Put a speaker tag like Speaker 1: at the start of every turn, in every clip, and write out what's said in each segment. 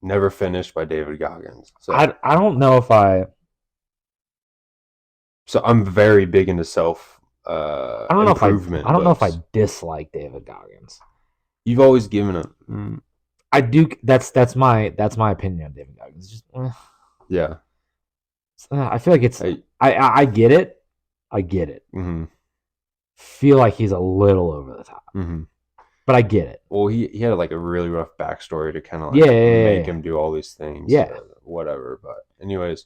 Speaker 1: Never Finished by David Goggins. So
Speaker 2: I don't know if
Speaker 1: I'm very big into self
Speaker 2: I don't know if
Speaker 1: improvement
Speaker 2: I don't know if I
Speaker 1: books.
Speaker 2: dislike David Goggins.
Speaker 1: You've always given him,
Speaker 2: I do. That's my opinion on David Goggins. Just
Speaker 1: yeah.
Speaker 2: I feel like it's I get it. I get it.
Speaker 1: Mm-hmm.
Speaker 2: Feel like he's a little over the top,
Speaker 1: Mm-hmm.
Speaker 2: but I get it.
Speaker 1: Well, he had like a really rough backstory to kind of
Speaker 2: Yeah,
Speaker 1: like
Speaker 2: yeah, yeah,
Speaker 1: make
Speaker 2: yeah.
Speaker 1: him do all these things,
Speaker 2: Yeah.
Speaker 1: whatever. But anyways,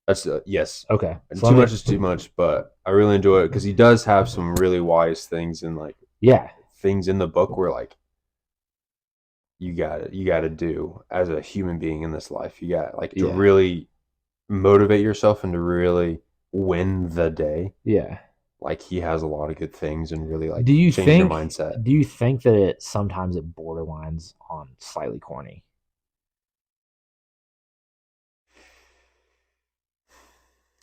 Speaker 1: that's yes.
Speaker 2: Okay. So
Speaker 1: Too
Speaker 2: let
Speaker 1: much
Speaker 2: me.
Speaker 1: is too much, but I really enjoy it because he does have some really wise things and like
Speaker 2: Yeah.
Speaker 1: things in the book where like you got to do as a human being in this life. You got like to
Speaker 2: Yeah.
Speaker 1: really motivate yourself and to really win the day.
Speaker 2: Yeah.
Speaker 1: Like he has a lot of good things and really like
Speaker 2: Do you
Speaker 1: change your
Speaker 2: think?
Speaker 1: mindset.
Speaker 2: Do you think that it borderlines on slightly corny?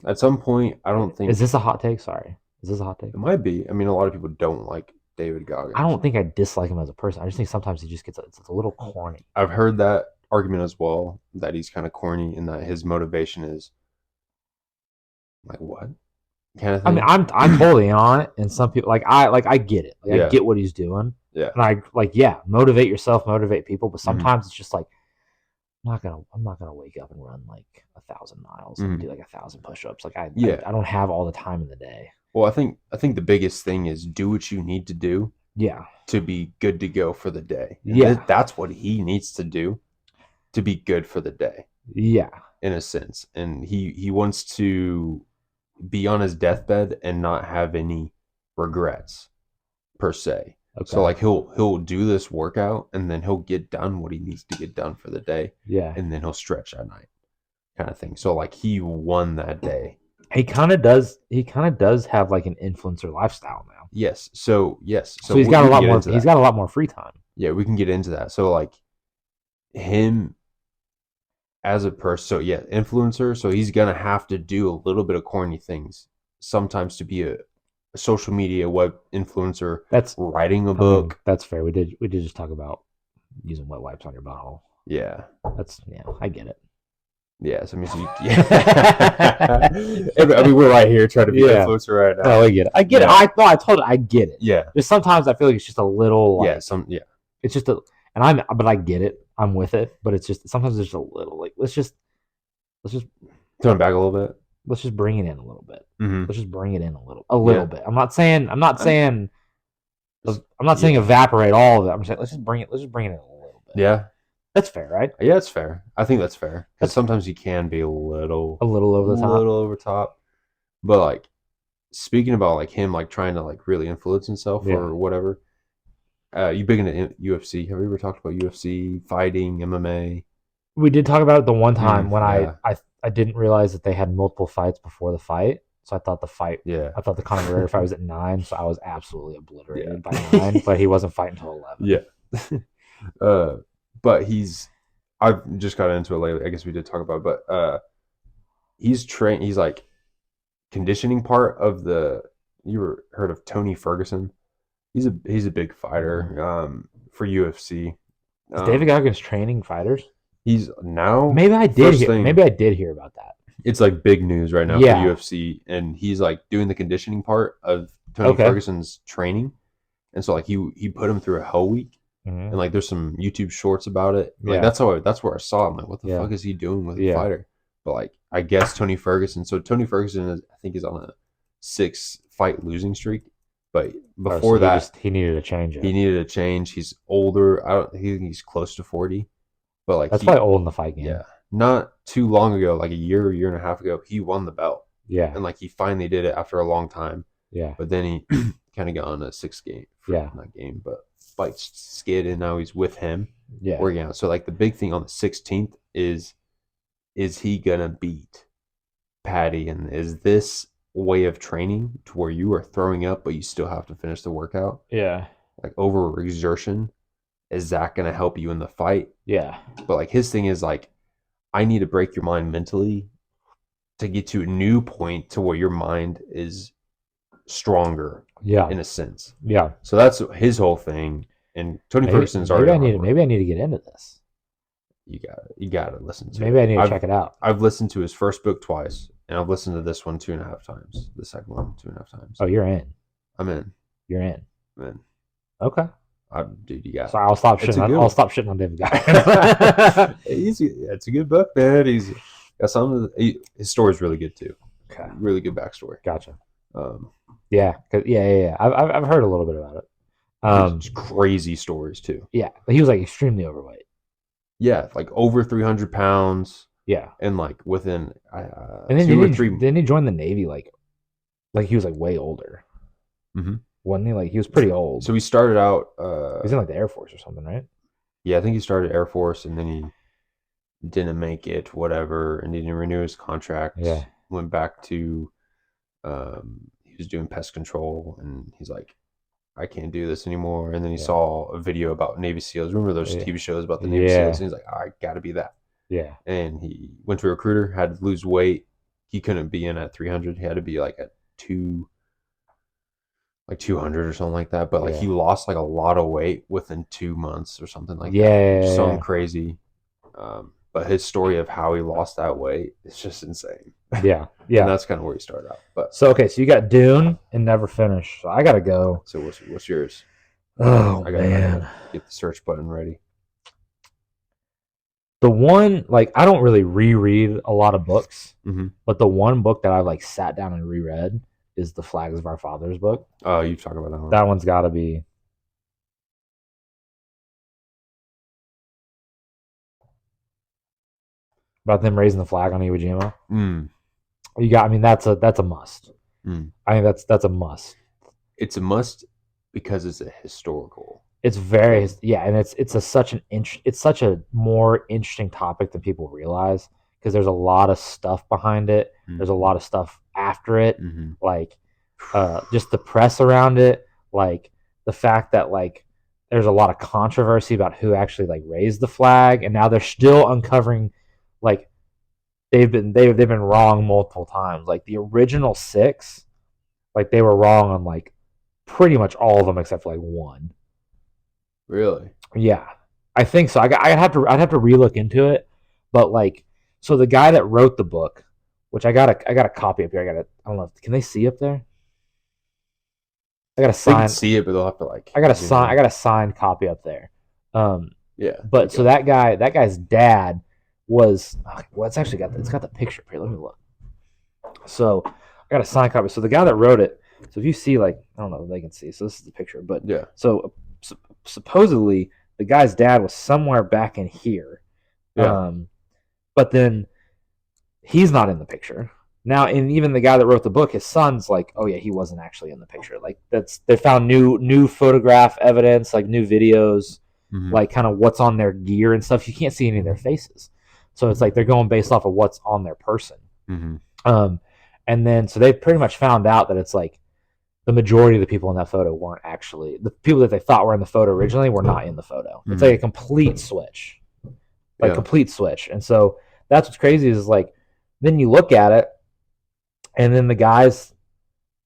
Speaker 1: At some point, I don't
Speaker 2: Is
Speaker 1: think
Speaker 2: this a hot take? Sorry. Is this a hot take?
Speaker 1: it might be. I mean, a lot of people don't like David
Speaker 2: I
Speaker 1: Goggins.
Speaker 2: don't think I dislike him as a person. I just think sometimes he just it's a little corny.
Speaker 1: I've heard that argument as well that he's kind of corny and that his motivation is like what kind of
Speaker 2: I mean,
Speaker 1: thing.
Speaker 2: I'm totally in on it, and some people I get it. Like I
Speaker 1: Yeah,
Speaker 2: get what he's doing,
Speaker 1: yeah.
Speaker 2: and I like motivate yourself, motivate people. But
Speaker 1: Hmm.
Speaker 2: sometimes it's just like I'm not gonna wake up and run like 1,000 miles and
Speaker 1: Hmm.
Speaker 2: do like 1,000 push-ups. Like
Speaker 1: Yeah.
Speaker 2: I don't have all the time in the day.
Speaker 1: Well, I think the biggest thing is do what you need to do
Speaker 2: Yeah,
Speaker 1: to be good to go for the day, and
Speaker 2: yeah,
Speaker 1: that's what he needs to do to be good for the day,
Speaker 2: yeah.
Speaker 1: in a sense. And he wants to be on his deathbed and not have any regrets per se. So
Speaker 2: Okay,
Speaker 1: like he'll do this workout and then he'll get done what he needs to get done for the day,
Speaker 2: yeah.
Speaker 1: and then he'll stretch at night, kind of thing. So like he won that day.
Speaker 2: He kind of does. He kind of does have like an influencer lifestyle now.
Speaker 1: Yes. So yes. So
Speaker 2: So he's got a
Speaker 1: we can
Speaker 2: lot
Speaker 1: get
Speaker 2: more.
Speaker 1: into
Speaker 2: He's
Speaker 1: that.
Speaker 2: got a lot more free time.
Speaker 1: Yeah, we can get into that. So like him as a person. So yeah, influencer. So he's gonna have to do a little bit of corny things sometimes to be a social media web influencer,
Speaker 2: That's.
Speaker 1: writing a
Speaker 2: I mean,
Speaker 1: book.
Speaker 2: that's fair. We did just talk about using wet wipes on your butthole.
Speaker 1: Yeah.
Speaker 2: That's I get it.
Speaker 1: Yes, I mean, so yeah. I mean, we're right here trying to be
Speaker 2: Yeah.
Speaker 1: influencer right now.
Speaker 2: No, I get it. I get it.
Speaker 1: Yeah.
Speaker 2: I thought I told it. I get it.
Speaker 1: Yeah,
Speaker 2: Just sometimes I feel like it's just a little like
Speaker 1: yeah.
Speaker 2: it's just a but I get it. I'm with it, but it's just sometimes it's just a little like let's just
Speaker 1: Turn it back a little bit.
Speaker 2: let's just bring it in a little bit.
Speaker 1: Mm-hmm.
Speaker 2: Let's just bring it in a
Speaker 1: Yeah.
Speaker 2: little bit. I'm not saying
Speaker 1: Yeah.
Speaker 2: evaporate all of it. I'm saying let's just bring it in a little bit.
Speaker 1: Yeah.
Speaker 2: That's fair, right?
Speaker 1: Yeah, it's fair. I think that's fair because
Speaker 2: That's
Speaker 1: sometimes you can be a little,
Speaker 2: a little over the top.
Speaker 1: over top. But like speaking about like him like trying to like really influence himself
Speaker 2: Yeah.
Speaker 1: or whatever. You big into UFC? Have we ever talked about UFC fighting, MMA?
Speaker 2: We did talk about it the one time when
Speaker 1: Yeah,
Speaker 2: I didn't realize that they had multiple fights before the fight. So
Speaker 1: yeah,
Speaker 2: I thought the Conor McGregor fight was at 9, so I was absolutely obliterated
Speaker 1: yeah,
Speaker 2: by 9. But he wasn't fighting until 11.
Speaker 1: yeah. uh, but I've just got into it lately. I guess we did talk about it, but he's trained. He's like conditioning part of the. You ever heard of Tony Ferguson? He's a big fighter for UFC.
Speaker 2: Is David Goggins training fighters?
Speaker 1: He's now
Speaker 2: Maybe I did hear. Maybe I did hear about that.
Speaker 1: It's like big news right now for
Speaker 2: Yeah.
Speaker 1: UFC, and he's like doing the conditioning part of Tony
Speaker 2: Okay.
Speaker 1: Ferguson's training, and so like he put him through a hell week,
Speaker 2: Mhm.
Speaker 1: and like there's some YouTube shorts about it. Like
Speaker 2: Yeah.
Speaker 1: that's where I saw him. Like, what the
Speaker 2: Yeah.
Speaker 1: fuck is he doing with a
Speaker 2: Yeah.
Speaker 1: fighter? But like I guess Tony Ferguson. So Tony Ferguson is I think is on a 6-fight losing streak, but before that
Speaker 2: he needed to change it.
Speaker 1: he needed a change. He's older. I don't. He's close to 40, but like
Speaker 2: That's probably old in the fight game.
Speaker 1: yeah. Not too long ago, like a year and a half ago, he won the belt.
Speaker 2: Yeah.
Speaker 1: And like he finally did it after a long time.
Speaker 2: Yeah.
Speaker 1: But then he kind of got on a 6 game,
Speaker 2: Yeah.
Speaker 1: not game, but fight skid, and now he's with him
Speaker 2: Yeah.
Speaker 1: working out. So like the big thing on the 16th is he gonna beat Patty? And is this way of training to where you are throwing up, but you still have to finish the workout,
Speaker 2: Yeah.
Speaker 1: like over exertion? Is that gonna help you in the fight?
Speaker 2: Yeah.
Speaker 1: But like his thing is like, I need to break your mind mentally to get to a new point to where your mind is stronger
Speaker 2: Yeah.
Speaker 1: in a sense.
Speaker 2: Yeah.
Speaker 1: So that's his whole thing. And Tony Ferguson's already on hard work.
Speaker 2: Maybe I need to get into this.
Speaker 1: you gotta listen to
Speaker 2: Maybe
Speaker 1: it.
Speaker 2: I need to check it out.
Speaker 1: I've listened to his first book twice, and I've listened to this one 2.5 times. The second one 2.5 times.
Speaker 2: Oh, you're in.
Speaker 1: I'm in.
Speaker 2: You're in.
Speaker 1: I'm in.
Speaker 2: Okay.
Speaker 1: Dude, you got.
Speaker 2: So I'll stop
Speaker 1: It's
Speaker 2: shitting.
Speaker 1: a good
Speaker 2: I'll
Speaker 1: one.
Speaker 2: stop shitting on David Guy.
Speaker 1: It's a good book, man. He's got his story's really good too.
Speaker 2: Okay.
Speaker 1: Really good backstory.
Speaker 2: Gotcha.
Speaker 1: Um,
Speaker 2: Yeah. Yeah. I've heard a little bit about it.
Speaker 1: It's crazy stories too.
Speaker 2: Yeah, but he was like extremely overweight.
Speaker 1: Yeah, like over 300 pounds,
Speaker 2: Yeah.
Speaker 1: and like within
Speaker 2: And then
Speaker 1: 2 or 3.
Speaker 2: didn't he join the Navy like he was like way older?
Speaker 1: Mm-hmm.
Speaker 2: Wasn't he? Like he was pretty old.
Speaker 1: So he started out.
Speaker 2: He was in like the Air Force or something, right?
Speaker 1: Yeah, I think he started Air Force, and then he didn't make it, whatever, and he didn't renew his contract.
Speaker 2: Yeah.
Speaker 1: Went back to. He was doing pest control, and he's like, I can't do this anymore. And then he saw a video about Navy SEALs. Remember those TV shows about the Navy SEALs? And he's like, I got to be that.
Speaker 2: Yeah.
Speaker 1: And he went to a recruiter, had to lose weight. He couldn't be in at 300. He had to be like at 200 or something like that. But like he lost like a lot of weight within 2 months or something like that.
Speaker 2: Yeah.
Speaker 1: Something crazy. But his story of how he lost that weight is just insane.
Speaker 2: Yeah.
Speaker 1: And that's kind of where he started out. But
Speaker 2: so okay, so you got Dune and Never Finish. So I gotta go.
Speaker 1: So what's yours?
Speaker 2: Oh
Speaker 1: I
Speaker 2: man,
Speaker 1: get the search button ready.
Speaker 2: The one, like, I don't really reread a lot of books, but the one book that I like sat down and reread is the Flags of Our Fathers book.
Speaker 1: Oh, you talking about that one?
Speaker 2: That one's got to be. About them raising the flag on Iwo Jima. You got. I mean, that's a must. I think that's a must.
Speaker 1: It's a must because it's a historical.
Speaker 2: It's very and it's such a more interesting topic than people realize because there's a lot of stuff behind it. There's a lot of stuff after it, like just the press around it, like the fact that like there's a lot of controversy about who actually like raised the flag, and now they're still uncovering like they've been wrong multiple times. Like the original 6, like they were wrong on like pretty much all of them except for like one.
Speaker 1: Really?
Speaker 2: Yeah, I think so. I'd have to relook into it, but like, so the guy that wrote the book, which I got a copy up here. I don't know. Can they see up there? I got a sign.
Speaker 1: They can see it, but they'll have to like.
Speaker 2: I got a signed copy up there.
Speaker 1: Yeah.
Speaker 2: But okay. So that guy's dad was. Well, it's got the picture here. Let me look. So I got a signed copy. So the guy that wrote it. So if you see, like, I don't know if they can see. So this is the picture. But
Speaker 1: yeah.
Speaker 2: So supposedly the guy's dad was somewhere back in here.
Speaker 1: Yeah.
Speaker 2: But then he's not in the picture. Now, and even the guy that wrote the book, his son's like, oh yeah, he wasn't actually in the picture. Like they found new photograph evidence, like new videos, like kind of what's on their gear and stuff. You can't see any of their faces. So it's like they're going based off of what's on their person. And then so they pretty much found out that it's like the majority of the people in that photo weren't actually the people that they thought were in the photo originally were not in the photo. It's like a complete switch, complete switch. And so that's what's crazy is like, then you look at it and then the guys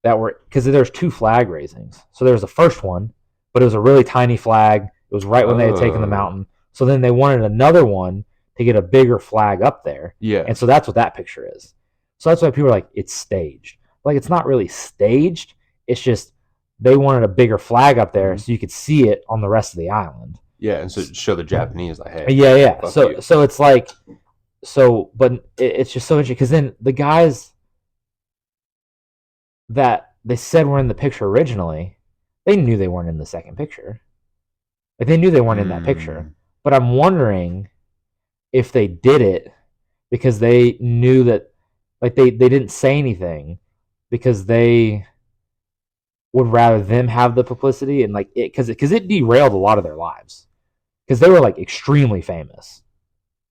Speaker 2: that were, because there's 2 flag raisings. So there was the first one, but it was a really tiny flag. It was right when they had taken the mountain. So then they wanted another one to get a bigger flag up there.
Speaker 1: Yeah.
Speaker 2: And so that's what that picture is. So that's why people are like, it's staged. Like, it's not really staged. It's just they wanted a bigger flag up there so you could see it on the rest of the island.
Speaker 1: Yeah, and so show the Japanese like, hey.
Speaker 2: Yeah. So it's like, but it's just so interesting because then the guys that they said were in the picture originally, they knew they weren't in the second picture. Like they knew they weren't in that picture. But I'm wondering if they did it because they knew that, like they didn't say anything because they would rather them have the publicity and like it because it derailed a lot of their lives because they were like extremely famous.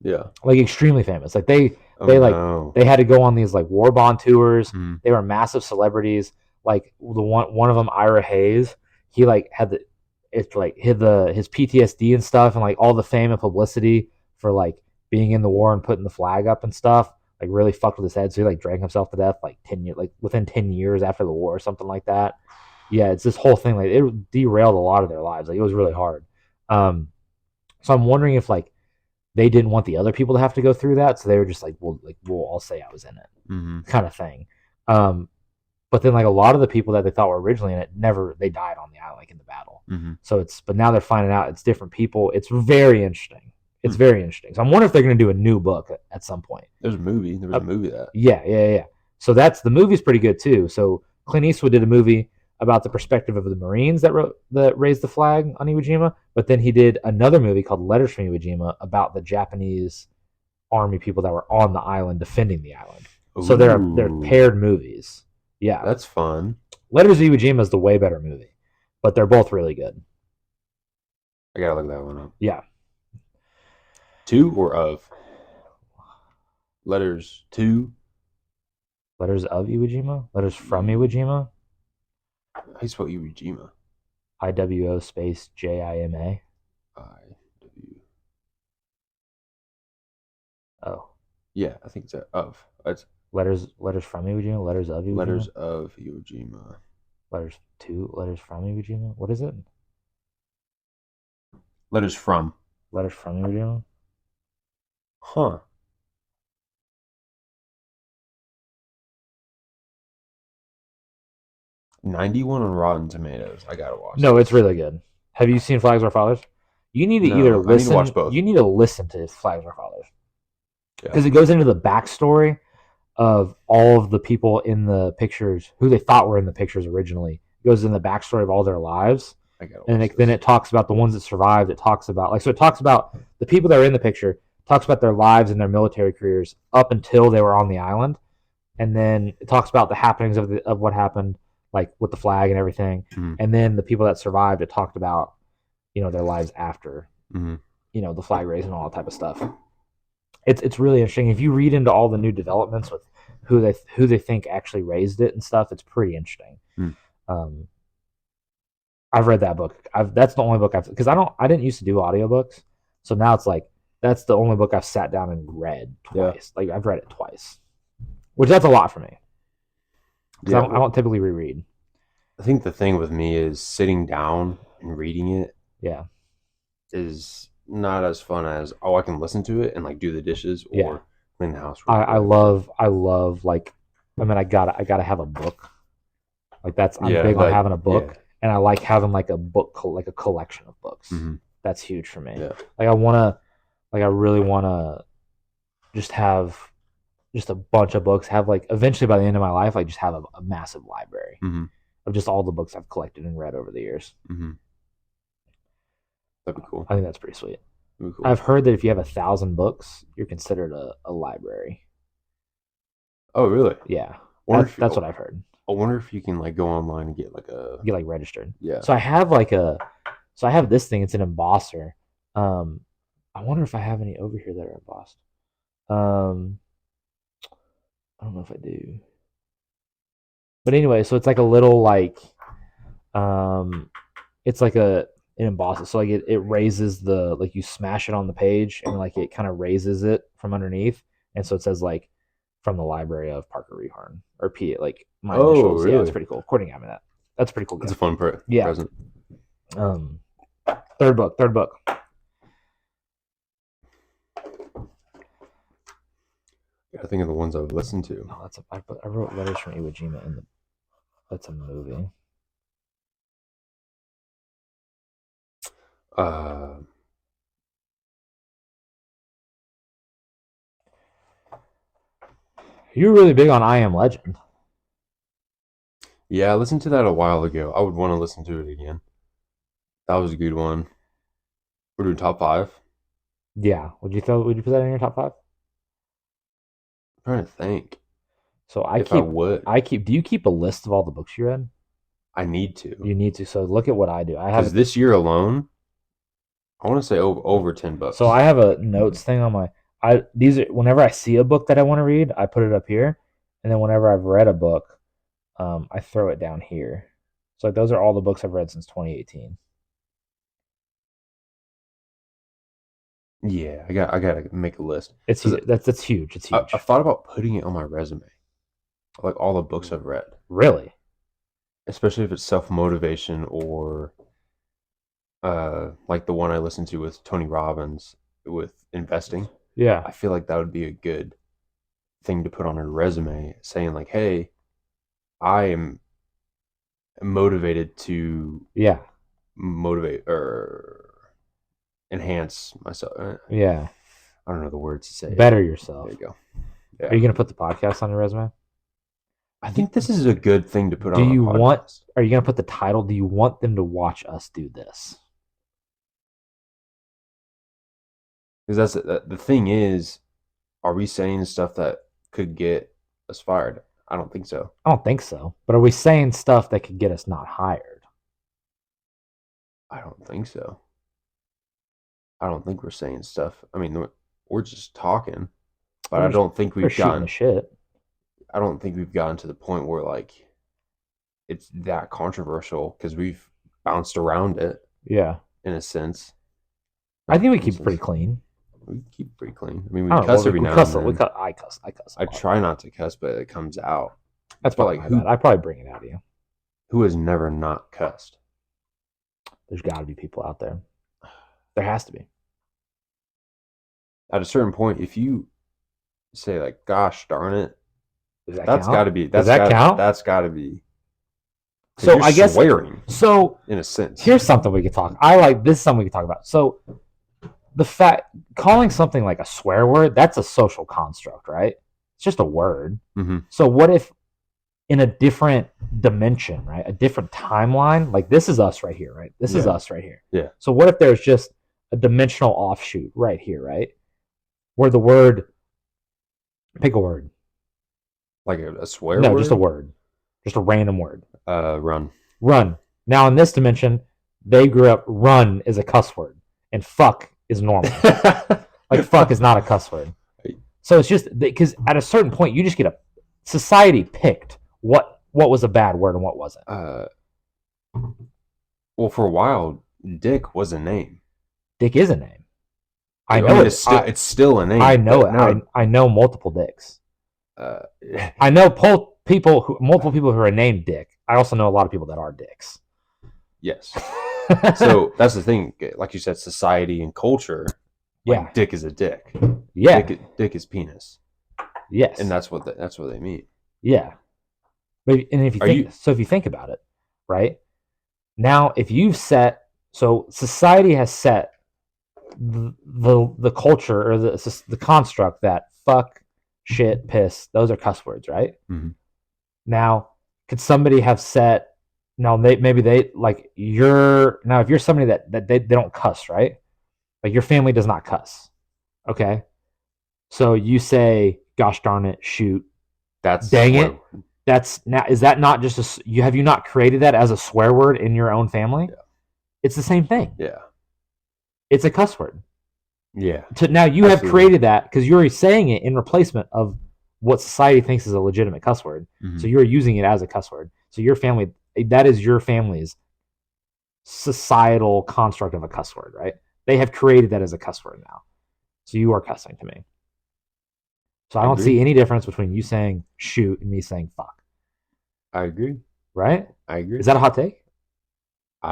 Speaker 1: Yeah,
Speaker 2: like extremely famous. Like they had to go on these like war bond tours. They were massive celebrities. Like the one of them, Ira Hayes, he like had his PTSD and stuff and like all the fame and publicity for like being in the war and putting the flag up and stuff. Like really fucked with his head, so he like drank himself to death like 10 years, like within 10 years after the war or something like that. Yeah, it's this whole thing. Like it derailed a lot of their lives. Like it was really hard. So I'm wondering if like they didn't want the other people to have to go through that, so they were just like, we'll all say I was in it,
Speaker 1: Mm-hmm.
Speaker 2: kind of thing. But then like a lot of the people that they thought were originally in it they died on the island, like in the battle.
Speaker 1: Mm-hmm.
Speaker 2: So but now they're finding out it's different people. It's very interesting. It's
Speaker 1: Hmm.
Speaker 2: very interesting. So I'm wondering if they're going to do a new book at some point.
Speaker 1: There's a movie. There was a movie that.
Speaker 2: Yeah. So the movie's pretty good too. So Clint Eastwood did a movie about the perspective of the Marines that raised the flag on Iwo Jima, but then he did another movie called Letters from Iwo Jima about the Japanese army people that were on the island defending the island. So they're
Speaker 1: Ooh,
Speaker 2: paired movies. Yeah,
Speaker 1: that's fun.
Speaker 2: Letters to Iwo Jima is the way better movie, but they're both really good.
Speaker 1: I gotta look that one up.
Speaker 2: Yeah,
Speaker 1: To or of? Letters to.
Speaker 2: Letters of Iwo Jima, Letters from Iwo Jima,
Speaker 1: How you spell Iwo Jima?
Speaker 2: IWO space JIMA.
Speaker 1: I-W.
Speaker 2: Oh,
Speaker 1: Yeah, I think it's of. It's
Speaker 2: letters from Iwo Jima, letters of Iwo
Speaker 1: letters
Speaker 2: Jima,
Speaker 1: of Iwo Jima.
Speaker 2: letters from Iwo Jima. What is it?
Speaker 1: Letters from.
Speaker 2: Letters from Iwo Jima.
Speaker 1: Huh. 91 on Rotten Tomatoes. I gotta watch.
Speaker 2: No,
Speaker 1: this.
Speaker 2: it's really good. Have you seen Flags Our Fathers? You need to
Speaker 1: No,
Speaker 2: either
Speaker 1: I need to
Speaker 2: listen.
Speaker 1: watch both.
Speaker 2: You need to listen to Flags Our Fathers
Speaker 1: Yeah.
Speaker 2: because it goes into the backstory of all of the people in the pictures who they thought were in the pictures originally. It goes in the backstory of all their lives,
Speaker 1: I gotta watch
Speaker 2: and
Speaker 1: this.
Speaker 2: then it talks about the ones that survived. It talks about it talks about the people that are in the picture. Talks about their lives and their military careers up until they were on the island, and then it talks about the happenings of what happened, like with the flag and everything.
Speaker 1: Mhm.
Speaker 2: And then the people that survived, it talked about their lives after
Speaker 1: Mhm.
Speaker 2: the flag raising and all that type of stuff. It's really interesting if you read into all the new developments with who they think actually raised it and stuff. It's pretty interesting.
Speaker 1: Mm.
Speaker 2: I've read that book. That's the only book because I didn't used to do audiobooks, so now it's like that's the only book I've sat down and read twice. Yeah. Like I've read it twice, which that's a lot for me.
Speaker 1: Yeah,
Speaker 2: I don't typically reread.
Speaker 1: I think the thing with me is sitting down and reading it.
Speaker 2: Yeah,
Speaker 1: is not as fun as I can listen to it and like do the dishes or clean the house.
Speaker 2: I love like I gotta have a book. Like I'm big on having a book, and I like having like a book like a collection of books. Mm-hmm. That's huge for me. Yeah. Like I really wanna just have just a bunch of books. Have like eventually by the end of my life, like just have a massive library of just all the books I've collected and read over the years.
Speaker 1: Mm-hmm. That'd be cool.
Speaker 2: I think that's pretty sweet.
Speaker 1: That'd be cool.
Speaker 2: I've heard that if you have 1,000 books, you're considered a library.
Speaker 1: Oh, really?
Speaker 2: Yeah. That's what I've heard.
Speaker 1: I wonder if you can like go online and get like
Speaker 2: registered.
Speaker 1: Yeah.
Speaker 2: So I have this thing. It's an embosser. I wonder if I have any over here that are embossed. I don't know if I do. But anyway, so it's like a little like, it's like an embosser. So like it raises like you smash it on the page and like it kind of raises it from underneath, and so it says like from the library of Parker Rehorn or P like my initials. Really? Yeah, it's pretty cool. Courtney got me that. That's pretty cool.
Speaker 1: It's a fun present.
Speaker 2: Third book.
Speaker 1: I think of the ones I've listened to.
Speaker 2: Oh, I wrote Letters from Iwo Jima that's a movie. You're really big on I Am Legend.
Speaker 1: Yeah, I listened to that a while ago. I would want to listen to it again. That was a good one. We're doing top 5.
Speaker 2: Yeah. Would you put that in your top 5?
Speaker 1: I'm trying to think.
Speaker 2: So I keep. Do you keep a list of all the books you read?
Speaker 1: I need to.
Speaker 2: You need to. So look at what I do. I have
Speaker 1: this year alone. I want to say over 10 books.
Speaker 2: So I have a notes thing on my. Whenever I see a book that I want to read, I put it up here, and then whenever I've read a book, I throw it down here. So those are all the books I've read since 2018.
Speaker 1: Yeah, I gotta make a list.
Speaker 2: That's huge. It's huge.
Speaker 1: I thought about putting it on my resume, like all the books I've read.
Speaker 2: Really?
Speaker 1: Especially if it's self-motivation or like the one I listened to with Tony Robbins. with investing.
Speaker 2: Yeah.
Speaker 1: I feel like that would be a good thing to put on her resume, saying like, "Hey, I am motivated to
Speaker 2: Yeah.
Speaker 1: motivate or enhance myself."
Speaker 2: Yeah.
Speaker 1: I don't know the words to say.
Speaker 2: Better
Speaker 1: There
Speaker 2: yourself.
Speaker 1: you go.
Speaker 2: Are you
Speaker 1: Yeah.
Speaker 2: gonna put the podcast on your resume?
Speaker 1: I think this is a good thing to put
Speaker 2: Do
Speaker 1: on a
Speaker 2: you want?
Speaker 1: podcast.
Speaker 2: Are you gonna put the title? Do you want them to watch us do this?
Speaker 1: Because the thing is, are we saying stuff that could get us fired? I don't think so.
Speaker 2: I don't think so. But are we saying stuff that could get us not hired?
Speaker 1: I don't think so. I don't think we're saying stuff. I mean, we're just talking, but I don't think
Speaker 2: We're
Speaker 1: we've
Speaker 2: shooting the
Speaker 1: gotten.
Speaker 2: shit.
Speaker 1: I don't think we've gotten to the point where like it's that controversial because we've bounced around it
Speaker 2: Yeah.
Speaker 1: in a sense.
Speaker 2: I think we
Speaker 1: In a
Speaker 2: keep it pretty
Speaker 1: sense.
Speaker 2: clean.
Speaker 1: We keep it pretty clean. I mean,
Speaker 2: I
Speaker 1: we
Speaker 2: don't know.
Speaker 1: cuss every
Speaker 2: We
Speaker 1: now
Speaker 2: cuss.
Speaker 1: and then.
Speaker 2: I cuss. I cuss.
Speaker 1: I try not to cuss, but it comes out.
Speaker 2: That's
Speaker 1: But
Speaker 2: probably
Speaker 1: like,
Speaker 2: my bad. I probably bring it out of you.
Speaker 1: who has never not cussed?
Speaker 2: There's got to be people out there. There has to be.
Speaker 1: At a certain point, if you say like, "Gosh darn it,"
Speaker 2: Does that
Speaker 1: that's
Speaker 2: count?
Speaker 1: got to be.
Speaker 2: Does that count?
Speaker 1: That's got to be.
Speaker 2: So
Speaker 1: You're
Speaker 2: I guess
Speaker 1: swearing
Speaker 2: so.
Speaker 1: in a sense.
Speaker 2: Here's something we could talk. I like this. Is something we could talk about. So the fact calling something like a swear word, that's a social construct, right? It's just a word.
Speaker 1: Mm-hmm.
Speaker 2: So what if in a different dimension, right? A different timeline, like this is us right here, right? This is us right here.
Speaker 1: Yeah.
Speaker 2: So what if there's just a dimensional offshoot right here, right? Where the word, pick a word.
Speaker 1: Like a swear
Speaker 2: No,
Speaker 1: word?
Speaker 2: just a word. Just a random word.
Speaker 1: Run.
Speaker 2: Run. Now in this dimension, they grew up run is a cuss word and fuck is normal. Like fuck is not a cuss word. So it's just because at a certain point you just get a society picked what was a bad word and what wasn't.
Speaker 1: Well, for a while, Dick was a name.
Speaker 2: Dick is a name. I know
Speaker 1: mean,
Speaker 2: it.
Speaker 1: it's still a name.
Speaker 2: I know it. No, I know multiple dicks. I know multiple people who are named Dick. I also know a lot of people that are dicks.
Speaker 1: Yes. So that's the thing. Like you said, society and culture. Like,
Speaker 2: yeah.
Speaker 1: Dick is a dick.
Speaker 2: Yeah.
Speaker 1: Dick is penis.
Speaker 2: Yes.
Speaker 1: And that's what they mean.
Speaker 2: Yeah. But and if you think about it, right? Now, if you've set society has set the culture or the construct that fuck, shit, piss, those are cuss words, right?
Speaker 1: Mm-hmm.
Speaker 2: Now, could somebody have set? No, maybe they like you're now. If you're somebody that they don't cuss, right? Like your family does not cuss. Okay, so you say, "Gosh darn it, shoot,
Speaker 1: that's
Speaker 2: dang it." That's now. Is that not just you? Have you not created that as a swear word in your own family?
Speaker 1: Yeah.
Speaker 2: It's the same thing.
Speaker 1: Yeah.
Speaker 2: It's a cuss word.
Speaker 1: Yeah.
Speaker 2: Now you have created that because you're saying it in replacement of what society thinks is a legitimate cuss word. Mm-hmm. So you're using it as a cuss word. So your family, that is your family's societal construct of a cuss word, right? They have created that as a cuss word now. So you are cussing to me. So I don't see any difference between you saying shoot and me saying fuck.
Speaker 1: I agree.
Speaker 2: Right?
Speaker 1: I agree.
Speaker 2: Is that a hot take?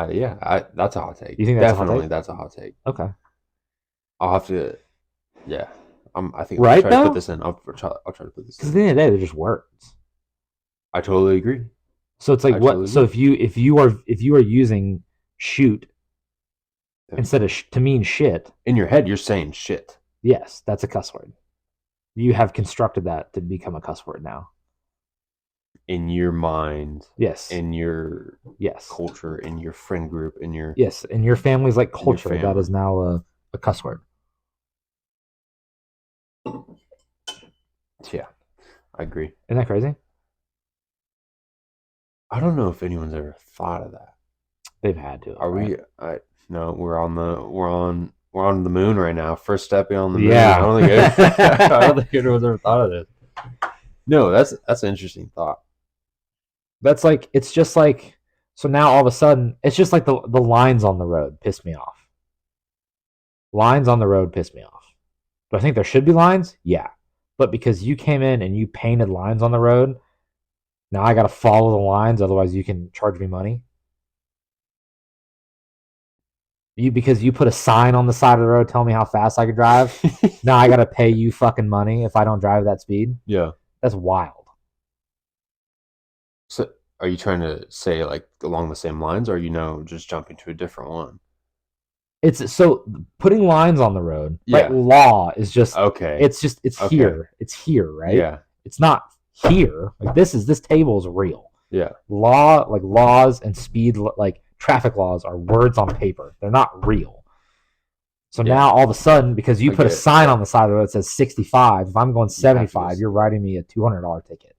Speaker 1: Yeah, that's a hot take.
Speaker 2: You think that's
Speaker 1: definitely
Speaker 2: a hot take?
Speaker 1: That's a hot take.
Speaker 2: Okay.
Speaker 1: I'll have to. Yeah, I think
Speaker 2: right,
Speaker 1: I'll try to put this in. I'll try to put this in.
Speaker 2: Because at the end of the day, they're just words.
Speaker 1: I totally agree.
Speaker 2: So it's like what? So if you are using shoot instead of to mean shit
Speaker 1: in your head, you're saying shit.
Speaker 2: Yes, that's a cuss word. You have constructed that to become a cuss word now.
Speaker 1: In your mind,
Speaker 2: yes.
Speaker 1: In your culture, in your friend group, in your
Speaker 2: in your family's like culture, that is now a cuss word.
Speaker 1: Yeah, I agree.
Speaker 2: Isn't that crazy?
Speaker 1: I don't know if anyone's ever thought of that.
Speaker 2: They've had to.
Speaker 1: Are right? No, we're on the moon right now. First stepping on the moon.
Speaker 2: Yeah.
Speaker 1: I don't think anyone's ever thought of this. No, that's an interesting thought.
Speaker 2: That's like it's just like so now all of a sudden it's just like the lines on the road piss me off. Lines on the road piss me off. Do I think there should be lines? Yeah. But because you came in and you painted lines on the road, now I got to follow the lines, otherwise you can charge me money. Because you put a sign on the side of the road telling me how fast I could drive. Now I gotta pay you fucking money if I don't drive that speed.
Speaker 1: Yeah.
Speaker 2: That's wild.
Speaker 1: So are you trying to say like along the same lines, or just jumping to a different one?
Speaker 2: It's so putting lines on the road, right?
Speaker 1: Yeah.
Speaker 2: Law is just
Speaker 1: Okay.
Speaker 2: it's
Speaker 1: Okay.
Speaker 2: here. It's here, right?
Speaker 1: Yeah.
Speaker 2: It's not here. Like this table is real.
Speaker 1: Yeah.
Speaker 2: Law, like laws and speed, like traffic laws are words on paper. They're not real. So
Speaker 1: Yeah.
Speaker 2: now all of a sudden, because you
Speaker 1: I
Speaker 2: put a
Speaker 1: get it.
Speaker 2: sign
Speaker 1: Yeah.
Speaker 2: on the side of the road that says 65, if I'm going
Speaker 1: You have to
Speaker 2: 75,
Speaker 1: just
Speaker 2: you're writing me a $200 ticket.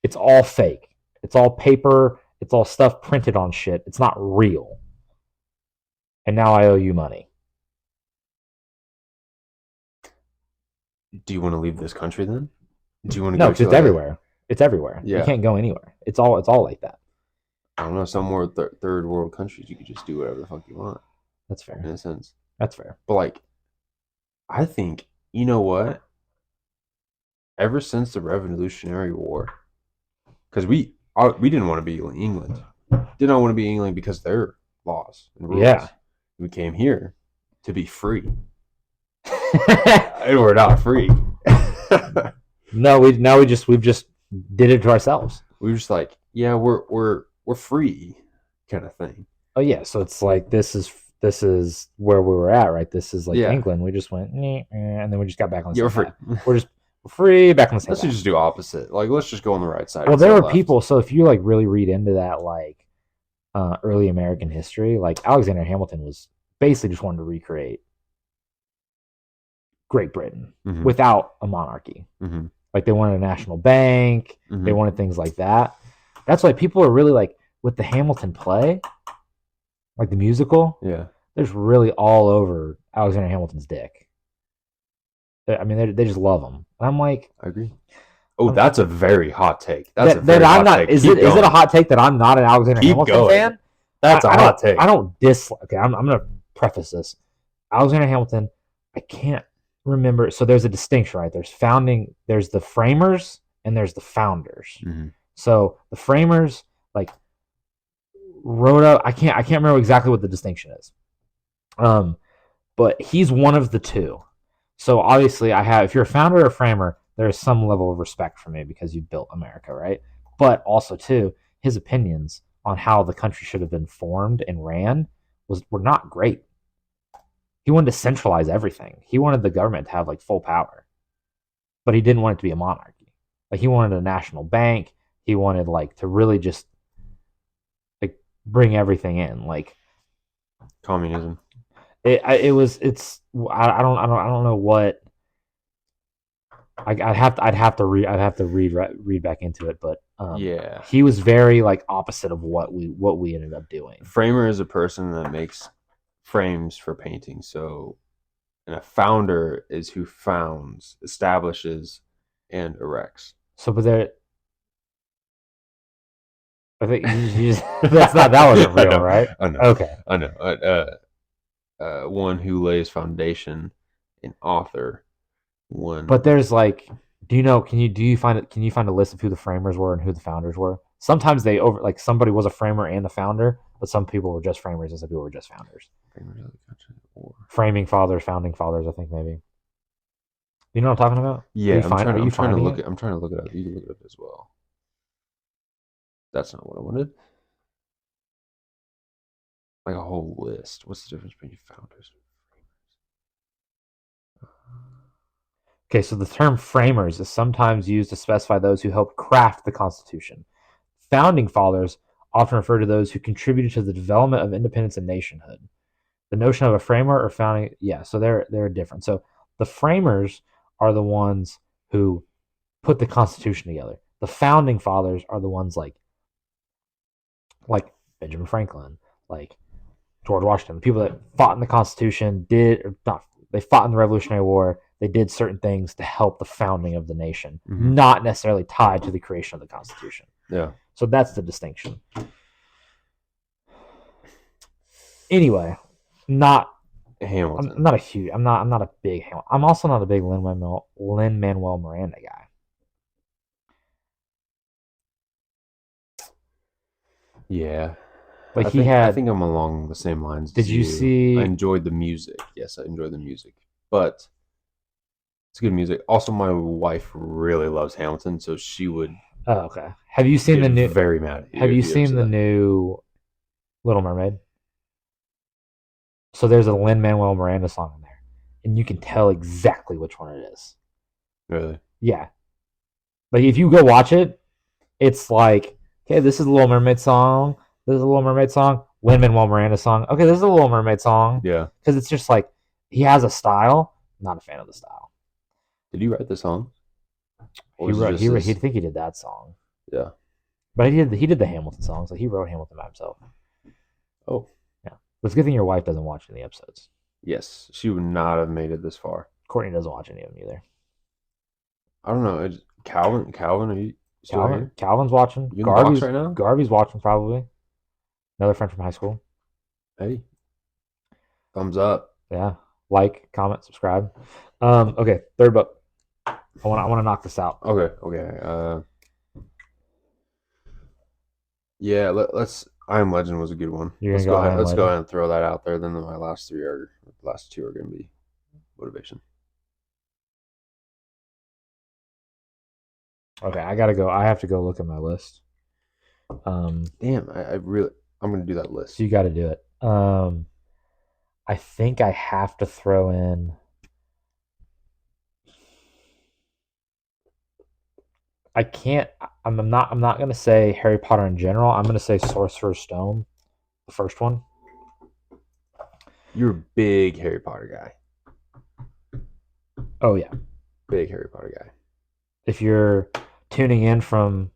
Speaker 2: It's all fake. It's all paper. It's all stuff printed on shit. It's not real. And now I owe you money.
Speaker 1: do you want to leave this country then? Do you want to
Speaker 2: No,
Speaker 1: go
Speaker 2: because
Speaker 1: to
Speaker 2: it's
Speaker 1: like a
Speaker 2: everywhere. It's everywhere. You
Speaker 1: yeah,
Speaker 2: can't go anywhere. It's all like that.
Speaker 1: I don't know, some more third world countries you could just do whatever the fuck you want
Speaker 2: That's
Speaker 1: in
Speaker 2: fair.
Speaker 1: a sense.
Speaker 2: That's fair.
Speaker 1: But like I think you know what? Ever since the Revolutionary War, because we didn't want to be England, did not want to be England because of their laws and
Speaker 2: Yeah.
Speaker 1: rules. We came here to be free, and we're not free.
Speaker 2: No, we've just did it to ourselves.
Speaker 1: We were just like, yeah, we're free, kind of thing.
Speaker 2: Oh yeah, so it's like this is where we were at, right? This is like
Speaker 1: Yeah,
Speaker 2: England. We just went, and then we just got back on the
Speaker 1: yeah, we're
Speaker 2: same
Speaker 1: free.
Speaker 2: path. We're just free back on the same
Speaker 1: Let's
Speaker 2: path.
Speaker 1: just do opposite. Like, let's just go on the right side.
Speaker 2: Well,
Speaker 1: Instead
Speaker 2: there
Speaker 1: of
Speaker 2: were
Speaker 1: left.
Speaker 2: people. So if you like really read into that, like early American history, like Alexander Hamilton was basically just wanted to recreate Great Britain
Speaker 1: Mm-hmm.
Speaker 2: without a monarchy.
Speaker 1: Mm-hmm.
Speaker 2: Like they wanted a national bank.
Speaker 1: Mm-hmm.
Speaker 2: They wanted things like that. That's why people are really like with the Hamilton play, like the musical.
Speaker 1: Yeah,
Speaker 2: There's really all over Alexander Hamilton's dick. I mean, they just love him. And I'm like,
Speaker 1: I agree. Oh, that's a very hot take. That's a
Speaker 2: that
Speaker 1: very
Speaker 2: I'm
Speaker 1: hot
Speaker 2: not.
Speaker 1: take.
Speaker 2: Is
Speaker 1: Keep
Speaker 2: it
Speaker 1: going.
Speaker 2: A hot take that I'm not an Alexander
Speaker 1: Keep
Speaker 2: Hamilton
Speaker 1: going.
Speaker 2: fan?
Speaker 1: That's a hot take.
Speaker 2: I don't dislike. Okay, I'm gonna preface this. Alexander Hamilton. I can't remember. So there's a distinction, right? There's the framers and there's the founders.
Speaker 1: Mm-hmm.
Speaker 2: So the framers like wrote up. I can't remember exactly what the distinction is. But he's one of the two. So obviously, I have. If you're a founder or a framer, there is some level of respect for me because you built America, right? But also too, his opinions on how the country should have been formed and ran were not great. He wanted to centralize everything. He wanted the government to have like full power, but he didn't want it to be a monarchy. Like he wanted a national bank. He wanted like to really just like bring everything in. Like
Speaker 1: Communism.
Speaker 2: it was it's I don't know what I'd have to read back into it, but
Speaker 1: Yeah.
Speaker 2: he was very like opposite of what we ended up doing.
Speaker 1: Framer is a person that makes frames for painting. So, and a founder is who founds, establishes, and erects.
Speaker 2: So, but there, I think you just, that wasn't real,
Speaker 1: I know,
Speaker 2: right?
Speaker 1: I know.
Speaker 2: Okay.
Speaker 1: I know. One who lays foundation, an author. One.
Speaker 2: But there's like, do you find it? Can you find a list of who the framers were and who the founders were? Sometimes they over like somebody was a framer and a founder, but some people were just framers and some people were just founders. Framing fathers, founding fathers, I think maybe. You know what I'm talking about?
Speaker 1: Yeah, I'm trying to look
Speaker 2: it?
Speaker 1: I'm trying to look it up. You can look it up as well. That's not what I wanted. Like a whole list. What's the difference between founders and framers?
Speaker 2: Okay, so the term framers is sometimes used to specify those who helped craft the Constitution. Founding fathers often refer to those who contributed to the development of independence and nationhood. The notion of a framer or founding, yeah, so they're different. So the framers are the ones who put the Constitution together. The founding fathers are the ones like Benjamin Franklin, like George Washington, the people that fought in the Constitution they fought in the Revolutionary War. They did certain things to help the founding of the nation, not necessarily tied to the creation of the Constitution.
Speaker 1: Yeah.
Speaker 2: So that's the distinction. Anyway, not
Speaker 1: Hamilton.
Speaker 2: I'm not a huge. I'm not a big. I'm also not a big Lin-Manuel Miranda guy.
Speaker 1: Yeah.
Speaker 2: Like
Speaker 1: I think I'm along the same lines
Speaker 2: Did
Speaker 1: as
Speaker 2: you
Speaker 1: you. I
Speaker 2: see?
Speaker 1: enjoyed the music. Yes, I enjoyed the music, but it's good music. Also, my wife really loves Hamilton, so she would
Speaker 2: Oh, okay. Have you seen
Speaker 1: get
Speaker 2: the new?
Speaker 1: very mad at you
Speaker 2: Have you
Speaker 1: if you ever
Speaker 2: seen
Speaker 1: said
Speaker 2: the
Speaker 1: that.
Speaker 2: new Little Mermaid? So there's a Lin Manuel Miranda song in there, and you can tell exactly which one it is.
Speaker 1: Really?
Speaker 2: Yeah, like if you go watch it, it's like, okay, this is a Little Mermaid song. This is a Little Mermaid song. Lin Manuel Miranda song. Okay, this is a Little Mermaid song.
Speaker 1: Yeah.
Speaker 2: Because it's just like he has a style. Not a fan of the style.
Speaker 1: Did you write the song, or
Speaker 2: He
Speaker 1: was it
Speaker 2: wrote.
Speaker 1: just
Speaker 2: He
Speaker 1: his?
Speaker 2: think he did that song,
Speaker 1: Yeah.
Speaker 2: but he did the Hamilton songs. Like he wrote Hamilton by himself.
Speaker 1: Oh,
Speaker 2: Yeah, but it's a good thing your wife doesn't watch any episodes.
Speaker 1: yes. She would not have made it this far.
Speaker 2: Courtney doesn't watch any of them either.
Speaker 1: I don't know. Calvin, are you still here?
Speaker 2: Calvin's watching.
Speaker 1: You in the box right now?
Speaker 2: Garvey's watching probably. Another friend from high school.
Speaker 1: Hey, thumbs up.
Speaker 2: Yeah. Like, comment, subscribe. Okay, third book. I want to knock this out.
Speaker 1: Okay, okay. Yeah. Let's. I Am Legend was a good one.
Speaker 2: You're gonna go I Am
Speaker 1: Let's go
Speaker 2: Legend?
Speaker 1: ahead and throw that out there. Then my last two are gonna be motivation.
Speaker 2: Okay, I gotta go. I have to go look at my list.
Speaker 1: Damn, I really. I'm gonna do that list.
Speaker 2: So you got to do it. I think I have to throw in. I can't. I'm not. I'm not gonna say Harry Potter in general. I'm gonna say Sorcerer's Stone, the first one.
Speaker 1: You're a big Harry Potter guy.
Speaker 2: Oh yeah.
Speaker 1: Big Harry Potter guy.
Speaker 2: If you're tuning in from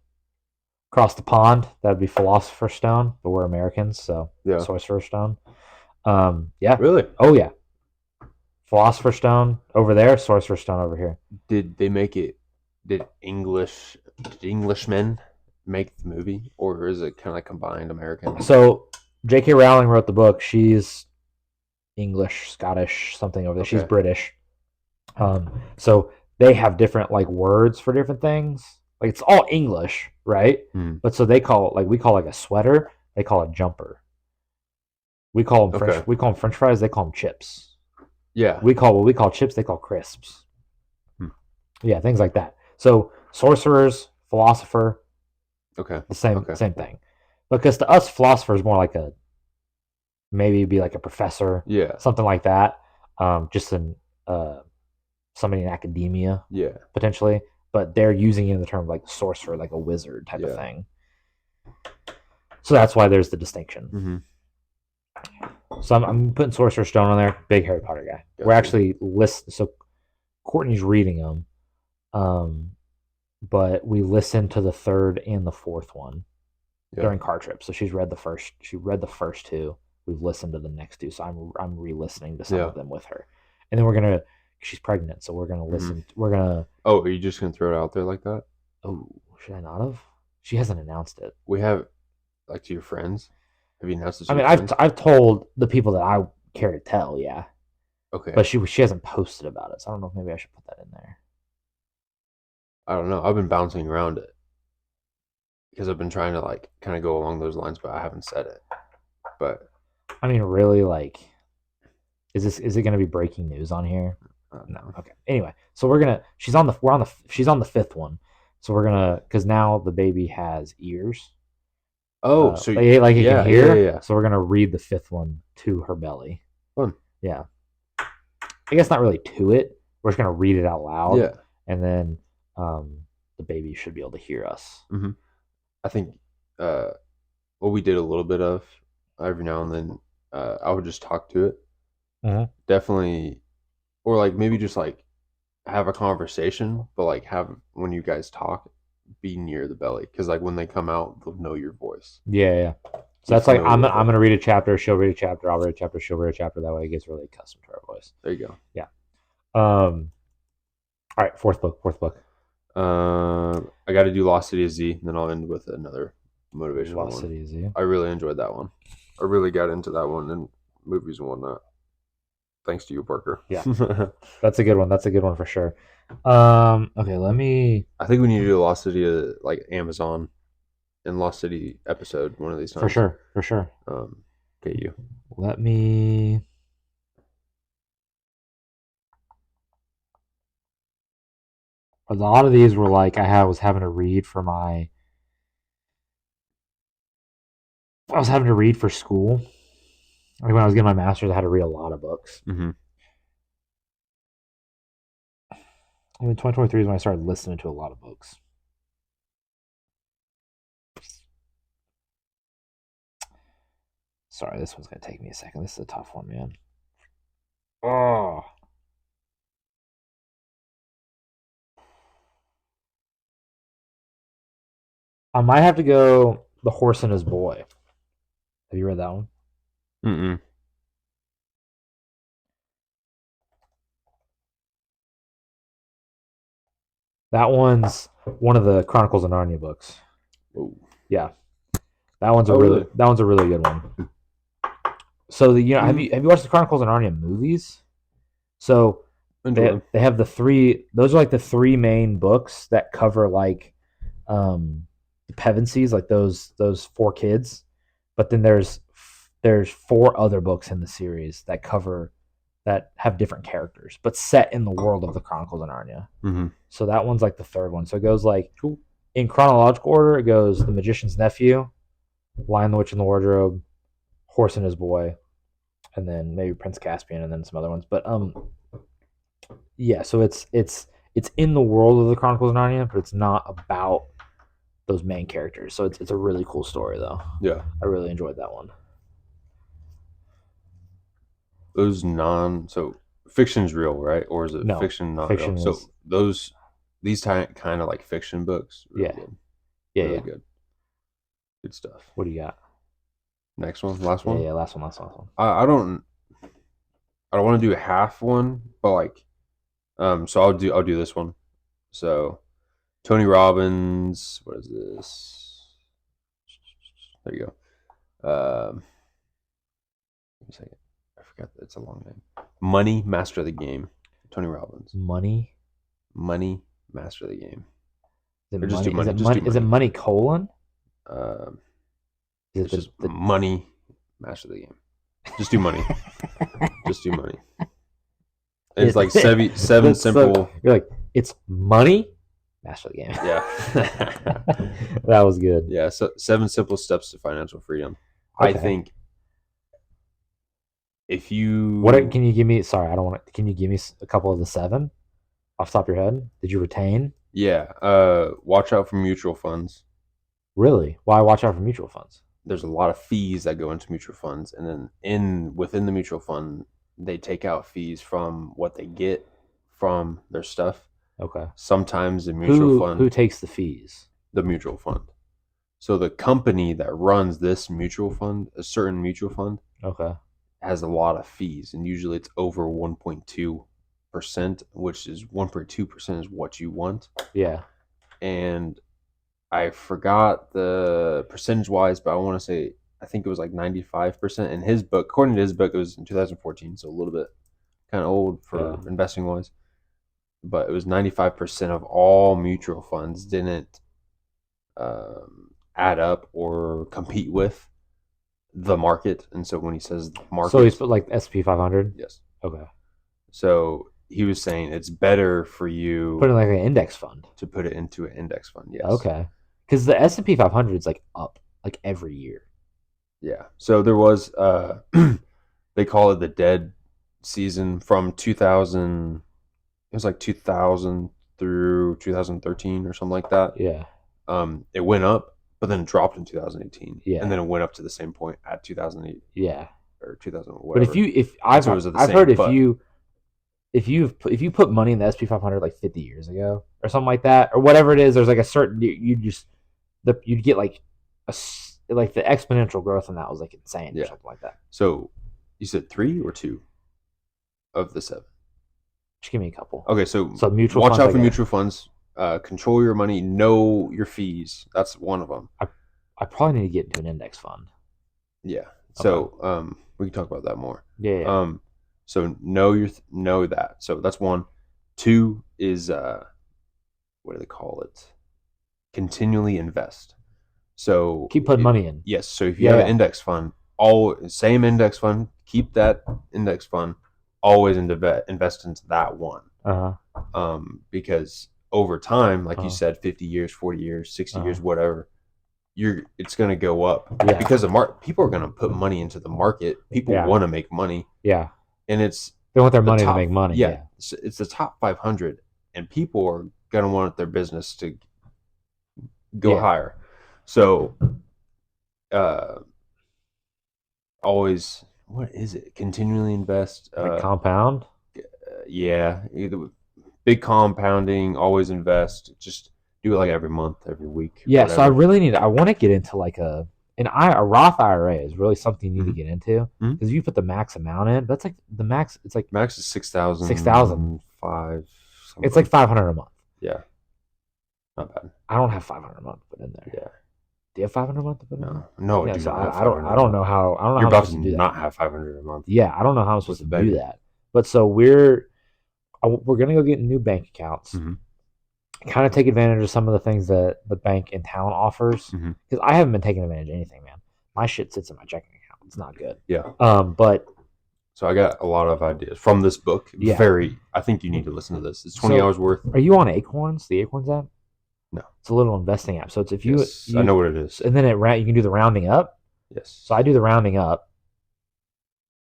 Speaker 2: across the pond, that'd be Philosopher's Stone, but we're Americans, so
Speaker 1: Yeah.
Speaker 2: Sorcerer's Stone. Yeah.
Speaker 1: Really?
Speaker 2: Oh yeah. Philosopher's Stone over there, Sorcerer's Stone over here.
Speaker 1: Did they make it? Did Englishmen make the movie, or is it kind of like combined American?
Speaker 2: So J.K. Rowling wrote the book. She's English, Scottish, something over there. She's
Speaker 1: Okay.
Speaker 2: British. So they have different like words for different things. Like it's all English, right? But so they call it like we call like a sweater. They call it jumper. We call them French.
Speaker 1: Okay.
Speaker 2: We call them French fries. They call them chips.
Speaker 1: Yeah.
Speaker 2: We call what we call chips. They call crisps. Yeah, things like that. So sorcerers, philosopher,
Speaker 1: Okay.
Speaker 2: the same
Speaker 1: Okay.
Speaker 2: same thing. Because to us, philosopher is more like a maybe be like a professor,
Speaker 1: Yeah.
Speaker 2: something like that. Just an somebody in academia
Speaker 1: Yeah.
Speaker 2: potentially, but they're using it in the term like sorcerer, like a wizard type of
Speaker 1: Yeah.
Speaker 2: thing. So that's why there's the distinction.
Speaker 1: Mm-hmm.
Speaker 2: So I'm putting Sorcerer's Stone on there. Big Harry Potter guy.
Speaker 1: Gotcha.
Speaker 2: We're actually so Courtney's reading them, but we listened to the third and the fourth one
Speaker 1: Yeah.
Speaker 2: during car trip. So she's read the first. She read the first two. We've listened to the next two. So I'm re-listening to some
Speaker 1: Yeah.
Speaker 2: of them with her, and then we're gonna. She's pregnant, so we're gonna listen. We're gonna.
Speaker 1: Oh, are you just gonna throw it out there like that?
Speaker 2: Oh, should I not have? She hasn't announced it.
Speaker 1: We have, like, to your friends. Have you announced it to
Speaker 2: I mean,
Speaker 1: your friends?
Speaker 2: I've told the people that I care to tell, yeah,
Speaker 1: Okay.
Speaker 2: but she hasn't posted about it, so I don't know if maybe I should put that in there.
Speaker 1: I don't know. I've been bouncing around it because I've been trying to like kind of go along those lines, but I haven't said it. But
Speaker 2: I mean, really, like, is it going to be breaking news on here? No. Okay. Anyway, so she's on the fifth one, so we're gonna because now the baby has ears.
Speaker 1: Oh, so
Speaker 2: like it
Speaker 1: yeah,
Speaker 2: can hear.
Speaker 1: yeah.
Speaker 2: So we're gonna read the fifth one to her belly.
Speaker 1: Fun.
Speaker 2: Yeah. I guess not really to it. We're just gonna read it out loud.
Speaker 1: Yeah.
Speaker 2: And then the baby should be able to hear us.
Speaker 1: Mm-hmm. I think what we did a little bit of every now and then, I would just talk to it.
Speaker 2: Mm-hmm.
Speaker 1: Definitely, or like maybe just like have a conversation, but like have when you guys talk, be near the belly because like when they come out, they'll know your voice.
Speaker 2: Yeah. So that's like I'm gonna read a chapter, she'll read a chapter, I'll read a chapter, she'll read a chapter. That way it gets really accustomed to our voice.
Speaker 1: There you go.
Speaker 2: Yeah. All right, fourth book.
Speaker 1: I got to do Lost City of Z, and then I'll end with another motivational one.
Speaker 2: Lost City of Z.
Speaker 1: I really enjoyed that one. I really got into that one in movies and whatnot. Thanks to you, Parker.
Speaker 2: Yeah, that's a good one. That's a good one for sure. Okay, let me.
Speaker 1: I think we need to do Lost City of like Amazon. in Lost City episode one of these
Speaker 2: For
Speaker 1: times.
Speaker 2: sure, for sure.
Speaker 1: Okay, you.
Speaker 2: Let me. A lot of these were like was having to read for my. I was having to read for school. Like when I was getting my master's, I had to read a lot of books.
Speaker 1: Mm-hmm.
Speaker 2: I mean, 2023 is when I started listening to a lot of books. Sorry, this one's gonna take me a second. This is a tough one, man. Oh, I might have to go The Horse and His Boy. Have you read that one?
Speaker 1: Mm-mm.
Speaker 2: That one's one of the Chronicles of Narnia books.
Speaker 1: Whoa.
Speaker 2: Yeah, that one's a
Speaker 1: Really?
Speaker 2: really good one. So have you watched the Chronicles of Narnia movies? So they have the three. Those are like the three main books that cover like the Pevensies, like those four kids. But then there's four other books in the series that have different characters, but set in the world of the Chronicles of Narnia.
Speaker 1: Mm-hmm.
Speaker 2: So that one's like the third one. So it goes like
Speaker 1: Cool.
Speaker 2: in chronological order. It goes The Magician's Nephew, Lion, the Witch, and the Wardrobe, Horse and His Boy, and then maybe Prince Caspian, and then some other ones. But yeah. So it's in the world of the Chronicles of Narnia, but it's not about those main characters. So it's a really cool story though.
Speaker 1: Yeah.
Speaker 2: I really enjoyed that one.
Speaker 1: Those so fiction's real, right? Or is it
Speaker 2: No,
Speaker 1: fiction not
Speaker 2: fiction
Speaker 1: real?
Speaker 2: is
Speaker 1: So these kind of like fiction books, really
Speaker 2: yeah,
Speaker 1: good.
Speaker 2: yeah,
Speaker 1: Really
Speaker 2: yeah.
Speaker 1: good stuff.
Speaker 2: What do you got?
Speaker 1: Next one, last
Speaker 2: Yeah,
Speaker 1: one.
Speaker 2: yeah. Last one.
Speaker 1: I don't want to do a half one, but like, so I'll do this one. So Tony Robbins, what is this? There you go. Give me a second. I forgot that it's a long name. Money Master of the Game. Tony Robbins.
Speaker 2: Money.
Speaker 1: Money Master of the Game.
Speaker 2: Is
Speaker 1: Or
Speaker 2: it
Speaker 1: just
Speaker 2: money?
Speaker 1: do money.
Speaker 2: Is it
Speaker 1: Just do
Speaker 2: money? Is it
Speaker 1: money.
Speaker 2: money colon?
Speaker 1: Um,
Speaker 2: Is
Speaker 1: it's
Speaker 2: it
Speaker 1: just money Master of the Game. Just do money. Just do money. It's like seven simple.
Speaker 2: So, you're like it's money. Master of the Game.
Speaker 1: Yeah.
Speaker 2: That was good.
Speaker 1: Yeah. So 7 simple steps to financial freedom.
Speaker 2: Okay.
Speaker 1: I think if you
Speaker 2: What can you give me? Sorry, I don't want to. Can you give me a couple of the 7 off the top of your head? Did you retain?
Speaker 1: Yeah. Watch out for mutual funds.
Speaker 2: Really? Why watch out for mutual funds?
Speaker 1: There's a lot of fees that go into mutual funds, and then within the mutual fund, they take out fees from what they get from their stuff.
Speaker 2: Okay.
Speaker 1: Sometimes the mutual fund,
Speaker 2: who takes the fees?
Speaker 1: the mutual fund. So the company that runs this mutual fund, a certain mutual fund,
Speaker 2: Okay.
Speaker 1: has a lot of fees, and usually it's over 1.2%, which is 1.2% is what you want.
Speaker 2: Yeah.
Speaker 1: And I forgot the percentage wise, but I want to say I think it was like 95% in his book. According to his book, it was in 2014, so a little bit kind of old for investing wise. But it was 95% of all mutual funds didn't add up or compete with the market. And so when he says market,
Speaker 2: so he's put like SP 500.
Speaker 1: Yes.
Speaker 2: Okay.
Speaker 1: So he was saying it's better for you
Speaker 2: put in like an index fund
Speaker 1: to put it into an index fund. Yes.
Speaker 2: Okay. Because the S&P 500 is like up like every year.
Speaker 1: Yeah. So there was they call it the dead season from 2000. It was like 2000 through 2013 or something like that.
Speaker 2: Yeah.
Speaker 1: It went up, but then it dropped in 2018.
Speaker 2: Yeah.
Speaker 1: And then it went up to the same point at 2008.
Speaker 2: Yeah.
Speaker 1: Or 2000 whatever.
Speaker 2: But I've heard if you put money in the SP 500 like 50 years ago or something like that or whatever it is, there's like a certain you'd get like like the exponential growth on that was like insane or something like that.
Speaker 1: So you said 3 or 2 of the 7?
Speaker 2: Just give me a couple.
Speaker 1: Okay, so
Speaker 2: mutual
Speaker 1: watch
Speaker 2: funds,
Speaker 1: out for mutual funds. Control your money. Know your fees. That's one of them.
Speaker 2: I probably need to get into an index fund.
Speaker 1: Yeah. So we can talk about that more.
Speaker 2: Yeah.
Speaker 1: So know that. So that's 1. 2 is what do they call it? Continually invest. So
Speaker 2: Keep putting money in.
Speaker 1: yes. So if you
Speaker 2: Yeah,
Speaker 1: have an
Speaker 2: yeah.
Speaker 1: index fund, all same index fund, keep that index fund. Always invest into that one.
Speaker 2: Uh
Speaker 1: Because over time, like you
Speaker 2: huh.
Speaker 1: said, 50 years, 40 years, 60
Speaker 2: Uh huh.
Speaker 1: years, whatever, it's going to go up
Speaker 2: Yeah.
Speaker 1: because people are going to put money into the market. People
Speaker 2: Yeah.
Speaker 1: want to make money,
Speaker 2: Yeah.
Speaker 1: and it's
Speaker 2: They want their
Speaker 1: the
Speaker 2: money to
Speaker 1: top.
Speaker 2: make money.
Speaker 1: Yeah,
Speaker 2: Yeah.
Speaker 1: it's the top 500, and people are going to want their business to go
Speaker 2: Yeah.
Speaker 1: higher. So, uh, always, what is it? Continually invest.
Speaker 2: Like compound.
Speaker 1: Yeah, either big compounding. Always invest. Just do it like every month, every week,
Speaker 2: Yeah. So I
Speaker 1: whatever.
Speaker 2: really need. I want to get into like a Roth IRA is really something you need
Speaker 1: Mm-hmm.
Speaker 2: to get into
Speaker 1: Mm-hmm.
Speaker 2: because if you put the max amount in, that's like the max. It's like
Speaker 1: Max is
Speaker 2: 6,000.
Speaker 1: 6,005.
Speaker 2: It's like 500 a month.
Speaker 1: Yeah, not bad.
Speaker 2: I don't have 500 a month to put in there.
Speaker 1: Yeah,
Speaker 2: Do you have 500 a month to put in there?
Speaker 1: no, I
Speaker 2: Yeah.
Speaker 1: do
Speaker 2: So
Speaker 1: not have
Speaker 2: I don't.
Speaker 1: 500
Speaker 2: I
Speaker 1: a
Speaker 2: don't
Speaker 1: month.
Speaker 2: know how. I don't know
Speaker 1: You're
Speaker 2: how I'm
Speaker 1: about to
Speaker 2: supposed to do that.
Speaker 1: not have 500 a month.
Speaker 2: Yeah. I don't know how I'm supposed to
Speaker 1: With the
Speaker 2: do
Speaker 1: baby.
Speaker 2: that. But so we're gonna go get new bank accounts.
Speaker 1: Mm-hmm.
Speaker 2: Kind of take advantage of some of the things that the bank in town offers
Speaker 1: Mm-hmm.
Speaker 2: because I haven't been taking advantage of anything, man. My shit sits in my checking account. It's not good.
Speaker 1: Yeah.
Speaker 2: But
Speaker 1: So I got a lot of ideas from this book.
Speaker 2: Yeah.
Speaker 1: I think you need to listen to this. It's 20
Speaker 2: So-
Speaker 1: hours worth.
Speaker 2: are you on Acorns? The Acorns app?
Speaker 1: No.
Speaker 2: It's a little investing app. So it's if
Speaker 1: Yes, I know what it is.
Speaker 2: and then you can do the rounding up.
Speaker 1: Yes.
Speaker 2: So I do the rounding up.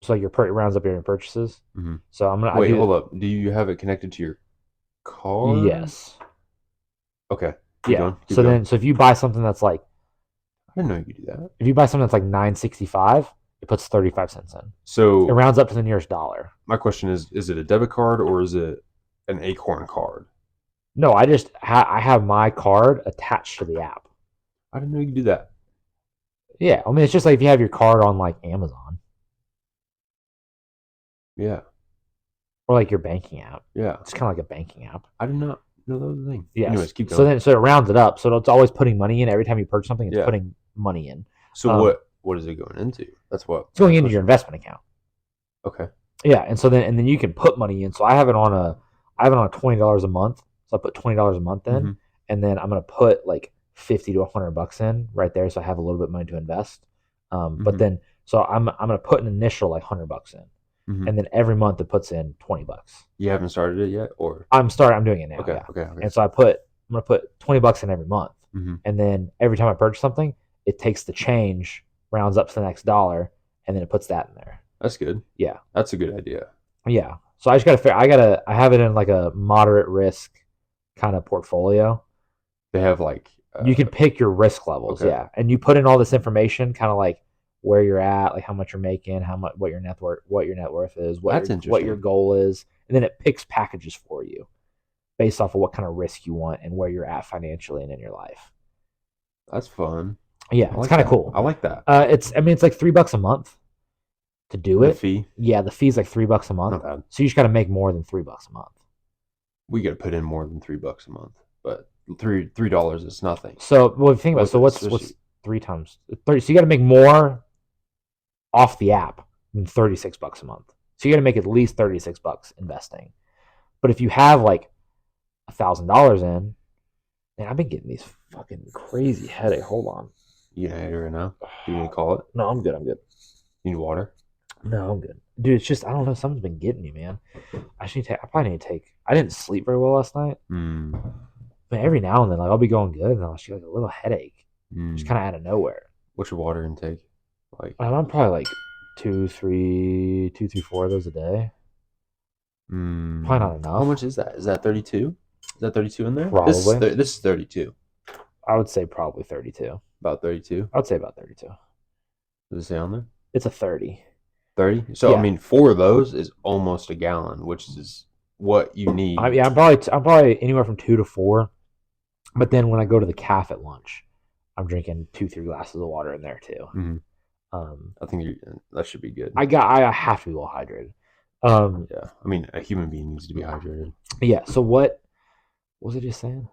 Speaker 2: So like it rounds up your purchases.
Speaker 1: Mm-hmm.
Speaker 2: So I'm gonna
Speaker 1: Wait, hold up. Do you have it connected to your car?
Speaker 2: Yes.
Speaker 1: Okay.
Speaker 2: Yeah.
Speaker 1: Keep going.
Speaker 2: So if you buy something that's like
Speaker 1: I didn't know you could do that.
Speaker 2: if you buy something that's like $9.65, it puts 35 cents in. It
Speaker 1: So
Speaker 2: rounds up to the nearest dollar.
Speaker 1: my question is it a debit card or is it an Acorn card?
Speaker 2: No, I have my card attached to the app.
Speaker 1: I didn't know you could do that.
Speaker 2: Yeah, I mean it's just like if you have your card on like Amazon
Speaker 1: Yeah.
Speaker 2: or like your banking app.
Speaker 1: Yeah.
Speaker 2: It's kind of like a banking app.
Speaker 1: I did not know that was a thing.
Speaker 2: Yes.
Speaker 1: Anyways, keep going.
Speaker 2: So it rounds it up. So it's always putting money in every time you purchase something. It's
Speaker 1: Yeah.
Speaker 2: putting money in.
Speaker 1: So what is it going into? That's what
Speaker 2: It's going into your investment account.
Speaker 1: Okay.
Speaker 2: Yeah, and then you can put money in. So I have it on a $20 a month. So I put $20 a month in,
Speaker 1: Mm-hmm.
Speaker 2: and then I'm gonna put like 50 to 100 bucks in right there. So I have a little bit of money to invest. But then so I'm gonna put an initial like 100 bucks in,
Speaker 1: Mm-hmm.
Speaker 2: and then every month it puts in 20 bucks.
Speaker 1: You haven't started it yet, or
Speaker 2: I'm doing it now.
Speaker 1: okay,
Speaker 2: Yeah.
Speaker 1: okay.
Speaker 2: And so I'm gonna put 20 bucks in every month,
Speaker 1: Mm-hmm.
Speaker 2: and then every time I purchase something, it takes the change, rounds up to the next dollar, and then it puts that in there.
Speaker 1: That's good.
Speaker 2: Yeah.
Speaker 1: That's a good idea.
Speaker 2: Yeah. So I just I have it in like a moderate risk kind of portfolio.
Speaker 1: They have like
Speaker 2: You can pick your risk levels,
Speaker 1: okay.
Speaker 2: yeah, and you put in all this information, kind of like where you're at, like how much you're making, what your net worth is, what your goal is, and then it picks packages for you based off of what kind of risk you want and where you're at financially and in your life.
Speaker 1: That's fun.
Speaker 2: Yeah, it's kind of cool.
Speaker 1: I like that.
Speaker 2: It's like $3 a month to do it.
Speaker 1: The fee?
Speaker 2: Yeah, the fee's like $3 a month.
Speaker 1: Not bad.
Speaker 2: So you just got to make more than $3 a month.
Speaker 1: We got to put in more than $3 a month, but $3 is nothing.
Speaker 2: So well, if you think about it, so what's 3 times 30? So you got to make more off the app than $36 a month. So you got to make at least $36 investing. But if you have like $1,000 in, man, I've been getting these fucking crazy headache. Hold on.
Speaker 1: You know it right now? Do you want to call it?
Speaker 2: No, I'm good.
Speaker 1: You need water?
Speaker 2: No, I'm good. Dude, it's just I don't know. Something's been getting me, man. I probably need to take. I didn't sleep very well last night. But every now and then, like I'll be going good, and I'll just get like a little headache, just kind of out of nowhere.
Speaker 1: What's your water intake? Like
Speaker 2: I'm probably like 2, 3, 4 of those a day. Probably not enough.
Speaker 1: How much is that? Is that 32? Is that 32 in there?
Speaker 2: Probably.
Speaker 1: This is 32.
Speaker 2: I would say probably 32.
Speaker 1: About 32?
Speaker 2: I would say about 32.
Speaker 1: Does it say on there?
Speaker 2: It's a 30.
Speaker 1: 30? So
Speaker 2: Yeah.
Speaker 1: I mean 4 of those is almost a gallon, which is what you need.
Speaker 2: I'm probably anywhere from 2 to 4. But then when I go to the calf at lunch, I'm drinking 2-3 glasses of water in there too.
Speaker 1: Mm-hmm. I think that should be good.
Speaker 2: I have to be well hydrated.
Speaker 1: Yeah, I mean a human being needs to be hydrated.
Speaker 2: Yeah. So what was I just saying?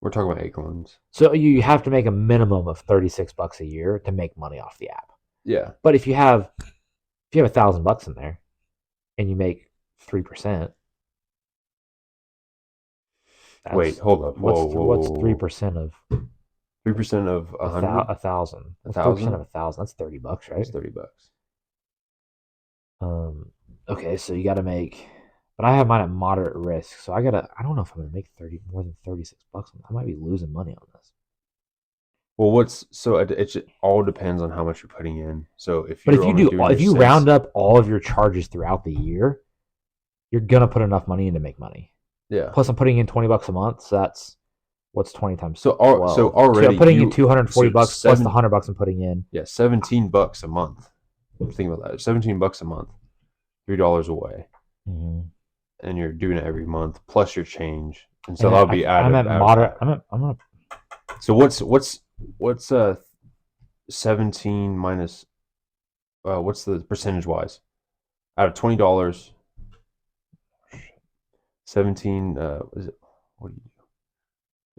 Speaker 1: We're talking about acorns.
Speaker 2: So you have to make a minimum of $36 a year to make money off the app.
Speaker 1: Yeah.
Speaker 2: But if you have $1,000 in there and you make 3%.
Speaker 1: Wait, hold up.
Speaker 2: What's 3% of?
Speaker 1: 3% of
Speaker 2: A
Speaker 1: 100,
Speaker 2: 1,000.
Speaker 1: a
Speaker 2: What's 3% of
Speaker 1: thousand.
Speaker 2: 1,000? That's $30,
Speaker 1: It's
Speaker 2: right?
Speaker 1: $30.
Speaker 2: Um. Okay, so you got to make, but I have mine at moderate risk, so I gotta. I don't know if I'm gonna make more than $36. I might be losing money on this.
Speaker 1: Well, it all depends on how much you're putting in. So if
Speaker 2: But
Speaker 1: you're only doing your
Speaker 2: if you
Speaker 1: cents,
Speaker 2: round up all of your charges throughout the year, you're gonna put enough money in to make money.
Speaker 1: yeah.
Speaker 2: Plus, I'm putting in $20 a month, so that's what's 20 times
Speaker 1: So
Speaker 2: 12. So I'm
Speaker 1: already
Speaker 2: putting in
Speaker 1: you so
Speaker 2: $240 plus the
Speaker 1: seven
Speaker 2: $100 I'm putting in.
Speaker 1: yeah, $17 a month. Think about that. $17 a month, $3 away,
Speaker 2: Mm-hmm.
Speaker 1: and you're doing it every month plus your change, and so
Speaker 2: And
Speaker 1: that'll be
Speaker 2: I'm at
Speaker 1: out of
Speaker 2: moderate.
Speaker 1: that.
Speaker 2: I'm gonna.
Speaker 1: So what's 17 minus what's the percentage wise out of $20? 17 is it what do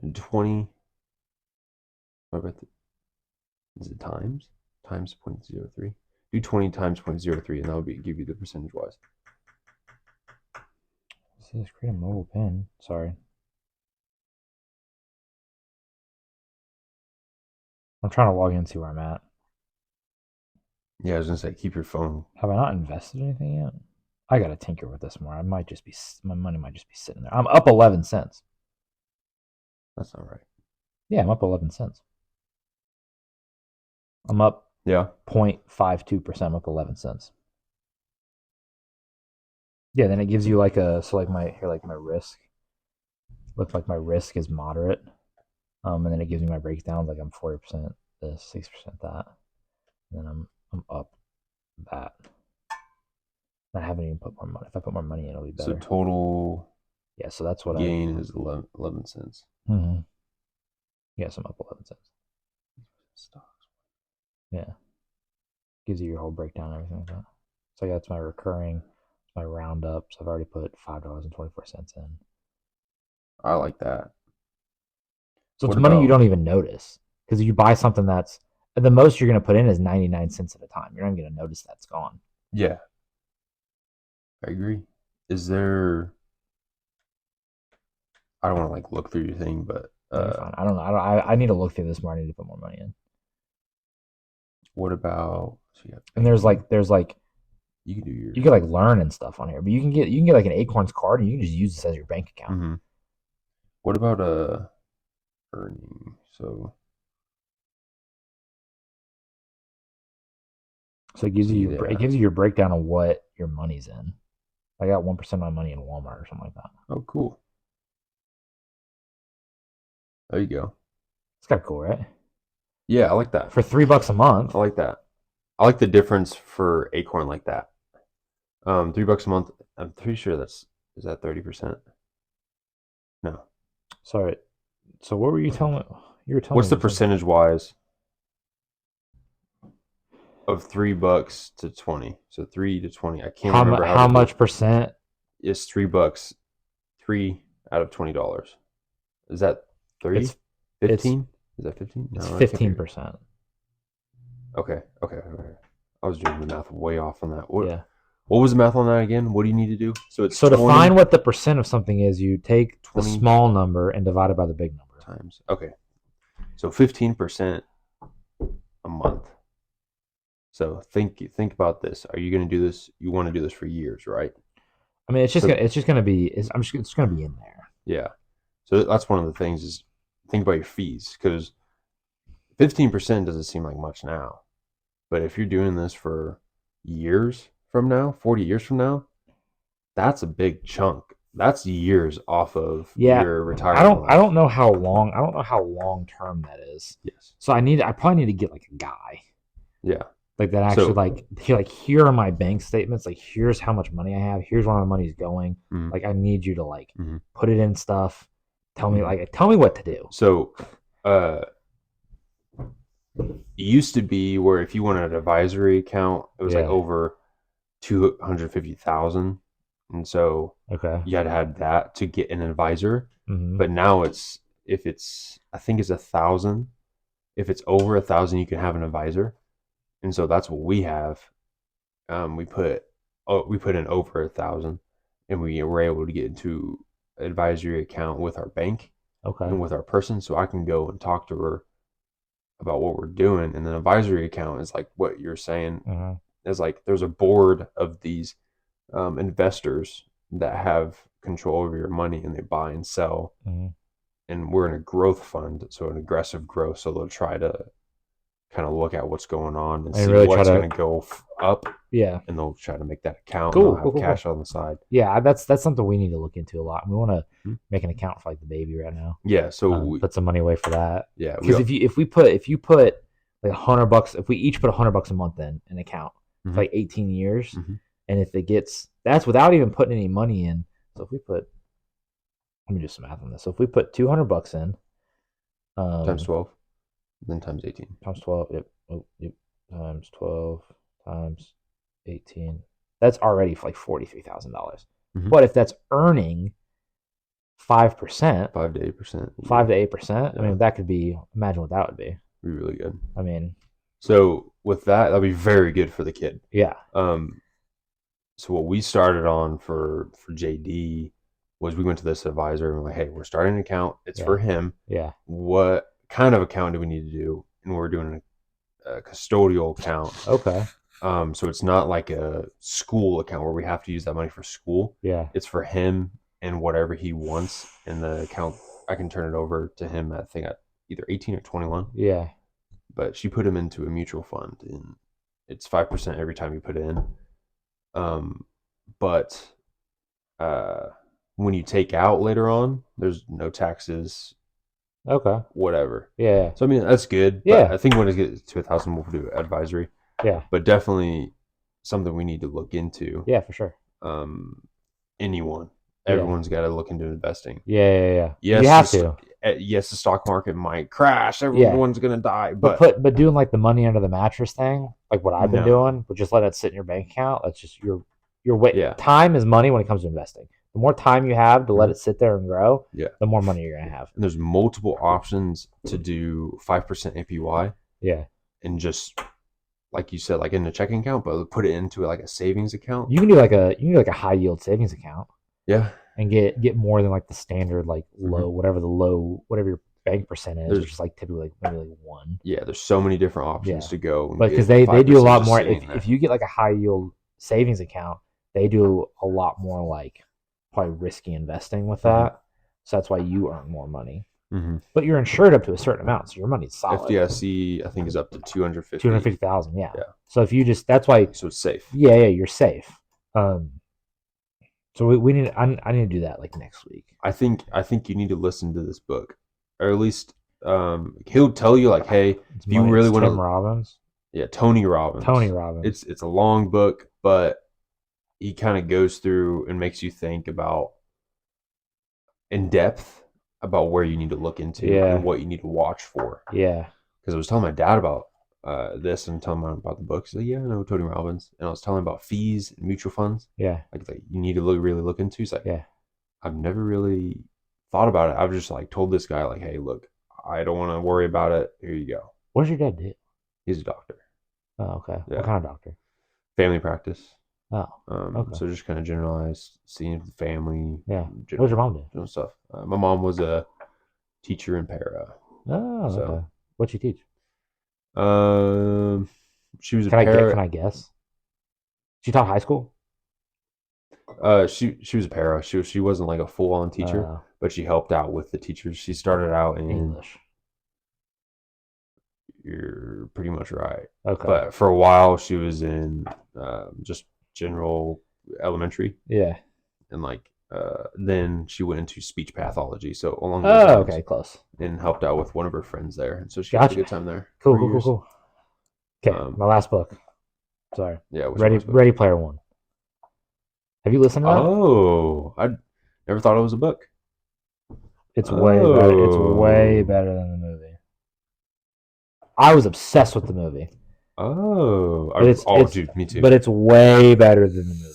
Speaker 1: you do? 20 what about is it times 0.03? Do 20 times 0.03 and that'll be give you the percentage wise.
Speaker 2: See, let's create a mobile pin. Sorry, I'm trying to log in and see where I'm at.
Speaker 1: Yeah, I was gonna say keep your phone.
Speaker 2: Have I not invested anything yet? I gotta tinker with this more. I might just be my money might just be sitting there. I'm up 11 cents.
Speaker 1: That's not right.
Speaker 2: Yeah, I'm up 11 cents. I'm up
Speaker 1: Yeah.
Speaker 2: 0.52%. I'm up 11 cents. Yeah, then it gives you like a so like my risk. Looks like my risk is moderate. And then it gives me my breakdowns like I'm 40% this, 6% that. And then I'm up that. I haven't even put more money. If I put more money in, it'll be
Speaker 1: So
Speaker 2: better.
Speaker 1: total
Speaker 2: Yeah, so that's what
Speaker 1: gain is 11 cents.
Speaker 2: Mm-hmm. Yes, I'm up 11 cents.
Speaker 1: Stocks.
Speaker 2: Yeah, gives you your whole breakdown and everything like that. So that's my recurring, my roundup. So I've already put $5.24 in.
Speaker 1: I like that.
Speaker 2: So it's
Speaker 1: What
Speaker 2: money you
Speaker 1: about
Speaker 2: don't even notice because you buy something that's the most you're going to put in is 99 cents at a time. You're not even going to notice that's gone.
Speaker 1: yeah, I agree. Is there I don't want to like look through your thing, but
Speaker 2: No, you're fine. I don't know. I need to look through this more. I need to put more money in.
Speaker 1: what about so you
Speaker 2: And there's like
Speaker 1: you can do your
Speaker 2: you can like learn and stuff on here, but you can get like an Acorns card and you can just use this as your bank account.
Speaker 1: mm-hmm. What about earning? So
Speaker 2: So it gives you
Speaker 1: yeah.
Speaker 2: it gives you your breakdown of what your money's in. I got 1% of my money in Walmart or something like that.
Speaker 1: Oh, cool. There you go.
Speaker 2: It's kind of cool, right?
Speaker 1: Yeah, I like that.
Speaker 2: For $3 a month.
Speaker 1: I like that. I like the difference for Acorn like that. $3 a month. I'm pretty sure is that 30%. No.
Speaker 2: Sorry. So what were you telling me? You were telling
Speaker 1: What's the
Speaker 2: me something.
Speaker 1: percentage wise of $3 to 20? So 3 to 20. I can't remember how
Speaker 2: How
Speaker 1: to do it.
Speaker 2: much percent?
Speaker 1: It's $3. 3 out of $20. Is that three?
Speaker 2: It's it's
Speaker 1: 15? Is that 15?
Speaker 2: it's
Speaker 1: No, I can't figure.
Speaker 2: 15%.
Speaker 1: Okay. I was doing the math way off on that.
Speaker 2: Yeah.
Speaker 1: What was the math on that again? What do you need to do? So it's
Speaker 2: So to
Speaker 1: 20,
Speaker 2: find what the percent of something is, you take the
Speaker 1: 20
Speaker 2: small number and divide it by the big number.
Speaker 1: times. Okay. So 15% a month. So think about this. Are you going to do this? You want to do this for years, right?
Speaker 2: I mean,
Speaker 1: So
Speaker 2: it's just gonna be it's gonna be in there.
Speaker 1: yeah. So that's one of the things is think about your fees because 15% doesn't seem like much now. But if you're doing this for years from now, 40 years from now, that's a big chunk. That's years off of
Speaker 2: Yeah,
Speaker 1: your retirement
Speaker 2: I
Speaker 1: life.
Speaker 2: don't know how long term that is.
Speaker 1: Yes.
Speaker 2: So I probably need to get like a guy
Speaker 1: Yeah.
Speaker 2: like that actually
Speaker 1: So,
Speaker 2: like here are my bank statements. Like here's how much money I have. Here's where my money's going.
Speaker 1: mm,
Speaker 2: Like I need you to like
Speaker 1: mm,
Speaker 2: put it in stuff.
Speaker 1: mm.
Speaker 2: Tell me what to do.
Speaker 1: So, uh, it used to be where if you wanted an advisory account, it was like
Speaker 2: Yeah.
Speaker 1: over 250,000, and so
Speaker 2: Okay.
Speaker 1: you had to have that to get an advisor.
Speaker 2: Mm-hmm.
Speaker 1: But now it's if it's I think it's 1,000. If it's over 1,000, you can have an advisor, and so that's what we have. We put in over 1,000, and we were able to get into advisory account with our bank
Speaker 2: Okay.
Speaker 1: and with our person, so I can go and talk to her about what we're doing. And then advisory account is like what you're saying.
Speaker 2: Mm-hmm.
Speaker 1: Is like there's a board of these investors that have control over your money, and they buy and sell.
Speaker 2: Mm-hmm.
Speaker 1: And we're in a growth fund, so an aggressive growth. So they'll try to kind of look at what's going on and
Speaker 2: And
Speaker 1: see
Speaker 2: really try
Speaker 1: what's
Speaker 2: to,
Speaker 1: going to go up,
Speaker 2: yeah.
Speaker 1: and they'll try to make that account, and they'll
Speaker 2: Cool,
Speaker 1: have
Speaker 2: cool, cool,
Speaker 1: cash
Speaker 2: cool.
Speaker 1: on the side.
Speaker 2: Yeah, that's something we need to look into a lot. We want to
Speaker 1: Hmm.
Speaker 2: make an account for like the baby right now.
Speaker 1: Yeah, so
Speaker 2: Put some money away for that.
Speaker 1: yeah,
Speaker 2: Because if you put like $100, if we each put $100 a month in an account for like 18 years, and if it gets, that's without even putting any money in. So if we put, let me do some math on this. So if we put $200 in,
Speaker 1: times 12, then times 18.
Speaker 2: times 12, yep, yep, times 12 times 18, that's already like $43,000. But if that's earning 5%,
Speaker 1: 5 to 8%,
Speaker 2: 5 to 8%,
Speaker 1: yeah.
Speaker 2: I mean, that could be, imagine what that would be.
Speaker 1: Be really good.
Speaker 2: I mean,
Speaker 1: so with that, that'd be very good for the kid.
Speaker 2: Yeah.
Speaker 1: So what we started on for JD was we went to this advisor and we're like, hey, we're starting an account. It's for him.
Speaker 2: Yeah.
Speaker 1: What kind of account do we need to do? And we're doing a custodial account.
Speaker 2: Okay.
Speaker 1: So it's not like a school account where we have to use that money for school.
Speaker 2: Yeah.
Speaker 1: It's for him and whatever he wants. And the account, I can turn it over to him at either 18 or 21.
Speaker 2: Yeah.
Speaker 1: But she put him into a mutual fund, and it's 5% every time you put it in. But when you take out later on, there's no taxes.
Speaker 2: Okay.
Speaker 1: Whatever.
Speaker 2: Yeah.
Speaker 1: So I mean that's good.
Speaker 2: Yeah.
Speaker 1: But I think when it gets to 1,000, we'll do advisory.
Speaker 2: Yeah.
Speaker 1: But definitely something we need to look into.
Speaker 2: Yeah, for sure.
Speaker 1: Everyone's got to look into investing.
Speaker 2: Yeah.
Speaker 1: Yes,
Speaker 2: you have to.
Speaker 1: Yes, the stock market might crash. Everyone's gonna die.
Speaker 2: But doing like the money under the mattress thing, like what I've been doing, but just let it sit in your bank account. That's just your way.
Speaker 1: Yeah.
Speaker 2: Time is money when it comes to investing. The more time you have to let it sit there and grow, the more money you're gonna have.
Speaker 1: And there's multiple options to do 5% APY.
Speaker 2: Yeah.
Speaker 1: And just like you said, like in a checking account, but put it into like a savings account.
Speaker 2: You can do like a high yield savings account.
Speaker 1: Yeah.
Speaker 2: And get more than like the standard like whatever your bank percent is, which is like typically like maybe like 1.
Speaker 1: Yeah, there's so many different options to go.
Speaker 2: But because they do a lot more. If you get like a high yield savings account, they do a lot more like probably risky investing with that. So that's why you earn more money. But you're insured up to a certain amount, so your money's solid.
Speaker 1: FDIC, I think, is up to
Speaker 2: 250,000. Yeah. So if you that's why.
Speaker 1: So it's safe.
Speaker 2: Yeah, you're safe. So we need. I need to do that like next week.
Speaker 1: I think you need to listen to this book, or at least he'll tell you like, hey, if you really want to.
Speaker 2: Tim Robbins.
Speaker 1: Yeah, Tony Robbins.
Speaker 2: Tony Robbins.
Speaker 1: It's a long book, but he kind of goes through and makes you think about in depth about where you need to look into and what you need to watch for.
Speaker 2: Yeah.
Speaker 1: Because I was telling my dad about this and telling him about the books. Like, yeah, I know Tony Robbins. And I was telling him about fees and mutual funds.
Speaker 2: Yeah.
Speaker 1: Like you need to really look into. He's like,
Speaker 2: yeah,
Speaker 1: I've never really thought about it. I've just like told this guy like, hey, look, I don't want to worry about it. Here you go.
Speaker 2: What does your dad do?
Speaker 1: He's a doctor.
Speaker 2: Oh, okay.
Speaker 1: Yeah.
Speaker 2: What kind of doctor?
Speaker 1: Family practice.
Speaker 2: Oh, okay.
Speaker 1: So just kind of generalized, seeing the family.
Speaker 2: Yeah. What does your mom do?
Speaker 1: Doing stuff. My mom was a teacher in para.
Speaker 2: Oh, so, okay. What'd she teach?
Speaker 1: She was a
Speaker 2: para. Can I guess? She taught high school.
Speaker 1: She was a para. She wasn't like a full on teacher, but she helped out with the teachers. She started out in
Speaker 2: English.
Speaker 1: You're pretty much right.
Speaker 2: Okay.
Speaker 1: But for a while, she was in just general elementary.
Speaker 2: Yeah.
Speaker 1: And like then she went into speech pathology. So along
Speaker 2: those lines, okay, close.
Speaker 1: And helped out with one of her friends there, and so she had a good time there.
Speaker 2: Cool. Okay, my last book. Sorry.
Speaker 1: Yeah.
Speaker 2: Ready Player One. Have you listened to that?
Speaker 1: Oh, I never thought it was a book.
Speaker 2: It's way better. It's way better than the movie. I was obsessed with the movie.
Speaker 1: Oh, dude, me too.
Speaker 2: But it's way better than the movie.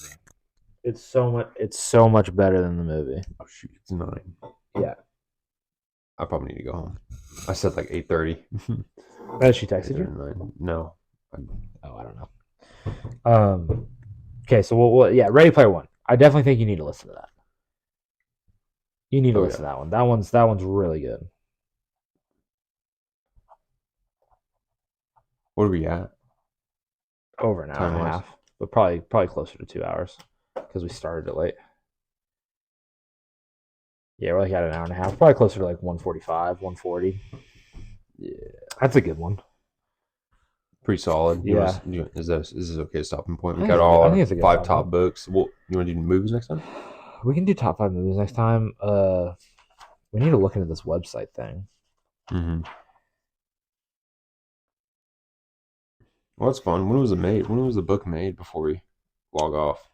Speaker 2: It's so much better than the movie.
Speaker 1: Oh shoot, it's 9.
Speaker 2: Yeah.
Speaker 1: I probably need to go home. I said like 8:30.
Speaker 2: Has she texted you?
Speaker 1: No.
Speaker 2: I don't know. Okay, so we'll Ready Player One. I definitely think you need to listen to that. You need to listen to that one. That one's really good.
Speaker 1: What are we at?
Speaker 2: Over an hour and a
Speaker 1: Time-wise?
Speaker 2: half, but probably closer to 2 hours because we started it late. Yeah, we're like at an hour and a half. Probably closer to like 145, 140.
Speaker 1: Yeah,
Speaker 2: That's a good one.
Speaker 1: pretty solid.
Speaker 2: Yeah.
Speaker 1: Is this okay stopping point? We
Speaker 2: I
Speaker 1: got
Speaker 2: think
Speaker 1: all
Speaker 2: I
Speaker 1: our
Speaker 2: think it's a good
Speaker 1: 5
Speaker 2: stopping
Speaker 1: top
Speaker 2: point.
Speaker 1: books. Well, you want to do movies next time?
Speaker 2: We can do top 5 movies next time. We need to look into this website thing.
Speaker 1: Mm-hmm. Well, that's fun. When was it made? When was the book made before we log off?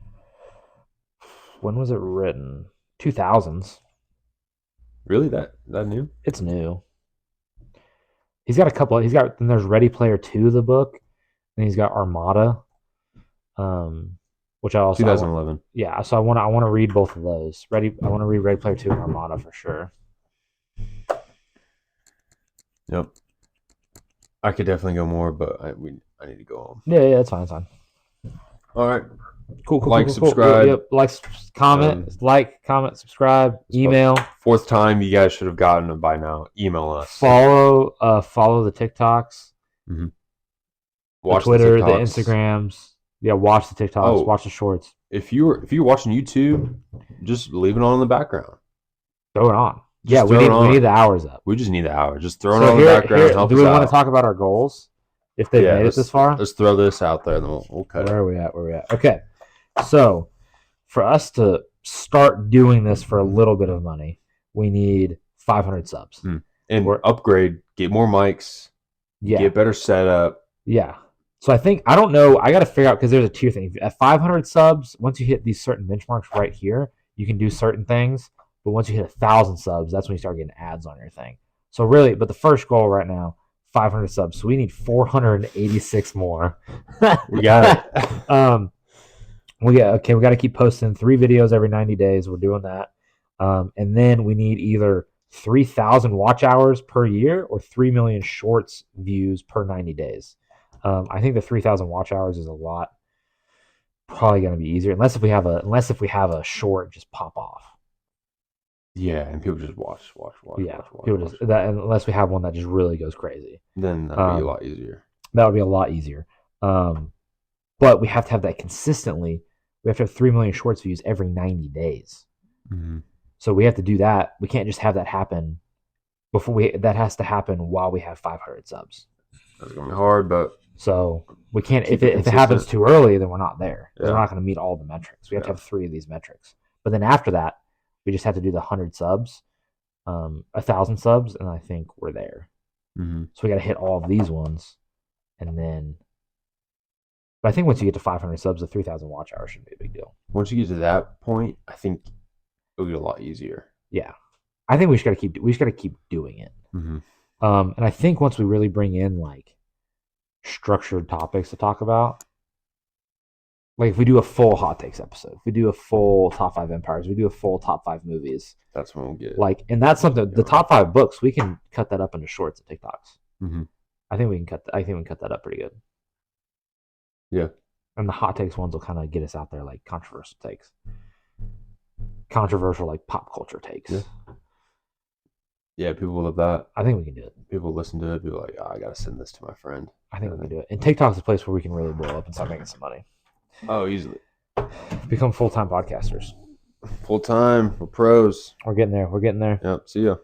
Speaker 2: When was it written? 2000s.
Speaker 1: Really? That new?
Speaker 2: It's new. He's got a couple. Then there's Ready Player 2, the book, and he's got Armada, which I
Speaker 1: 2011.
Speaker 2: yeah. So I want to read both of those. I want to read Ready Player 2 and Armada for sure.
Speaker 1: Yep. I could definitely go more, but I need to go home.
Speaker 2: Yeah, that's fine. That's fine.
Speaker 1: All right.
Speaker 2: Cool.
Speaker 1: Like, subscribe.
Speaker 2: Yep. Like, comment, subscribe, email.
Speaker 1: 4th time you guys should have gotten it by now. Email us.
Speaker 2: Follow the TikToks,
Speaker 1: Mm-hmm.
Speaker 2: the Twitter, the Instagrams. Yeah, watch the TikToks, watch the shorts.
Speaker 1: If you're watching YouTube, just leave it on in the background.
Speaker 2: Throw it on.
Speaker 1: Just
Speaker 2: we need the hours up.
Speaker 1: We just need the hour. Just throw it on the background. Help
Speaker 2: do
Speaker 1: us
Speaker 2: we
Speaker 1: out.
Speaker 2: want to talk about our goals? If they've made it this far?
Speaker 1: Let's throw this out there and then we'll cut it.
Speaker 2: Where are we at? Okay. So for us to start doing this for a little bit of money, we need 500 subs.
Speaker 1: And upgrade, get more mics, get better setup.
Speaker 2: Yeah. So I don't know. I got to figure out because there's a tier thing. At 500 subs, once you hit these certain benchmarks right here, you can do certain things. But once you hit 1,000 subs, that's when you start getting ads on your thing. So really, but the first goal right now, 500 subs. So we need 486 more.
Speaker 1: We got it.
Speaker 2: We got to keep posting 3 videos every 90 days. We're doing that. And then we need either 3,000 watch hours per year or 3 million shorts views per 90 days. I think the 3,000 watch hours is a lot. Probably going to be easier unless if we have a short just pop off.
Speaker 1: Yeah, and people just watch.
Speaker 2: Unless we have one that just really goes crazy.
Speaker 1: Then that'd be a lot easier.
Speaker 2: That would be a lot easier. But we have to have that consistently. We have to have 3 million shorts views every 90 days.
Speaker 1: Mm-hmm.
Speaker 2: So we have to do that. We can't just have that happen that has to happen while we have 500 subs.
Speaker 1: That's going to be hard, but
Speaker 2: so we can't, if it happens too early, then we're not there. Yeah. We're not going to meet all the metrics. We have to have 3 of these metrics. But then after that, we just have to do the 100 subs, 1,000 subs, and I think we're there.
Speaker 1: Mm-hmm.
Speaker 2: So we got to hit all of these ones. And then, but I think once you get to 500 subs, the 3,000 watch hours shouldn't be a big deal.
Speaker 1: Once you get to that point, I think it'll get a lot easier.
Speaker 2: Yeah. I think we just got to keep doing it.
Speaker 1: Mm-hmm.
Speaker 2: And I think once we really bring in like structured topics to talk about, like if we do a full hot takes episode, if we do a full top 5 empires, we do a full top 5 movies.
Speaker 1: That's when we'll get
Speaker 2: like, and that's something. The top 5 books we can cut that up into shorts and TikToks.
Speaker 1: Mm-hmm.
Speaker 2: I think we can cut that up pretty good.
Speaker 1: Yeah.
Speaker 2: And the hot takes ones will kind of get us out there, like controversial takes, like pop culture takes.
Speaker 1: Yeah, people love that.
Speaker 2: I think we can do it.
Speaker 1: People listen to it. People are like, I gotta send this to my friend.
Speaker 2: I think we can do it. And TikTok's a place where we can really blow up and start making some money.
Speaker 1: Oh, easily.
Speaker 2: Become full-time podcasters.
Speaker 1: Full-time. We're pros.
Speaker 2: We're getting there.
Speaker 1: Yep. See ya.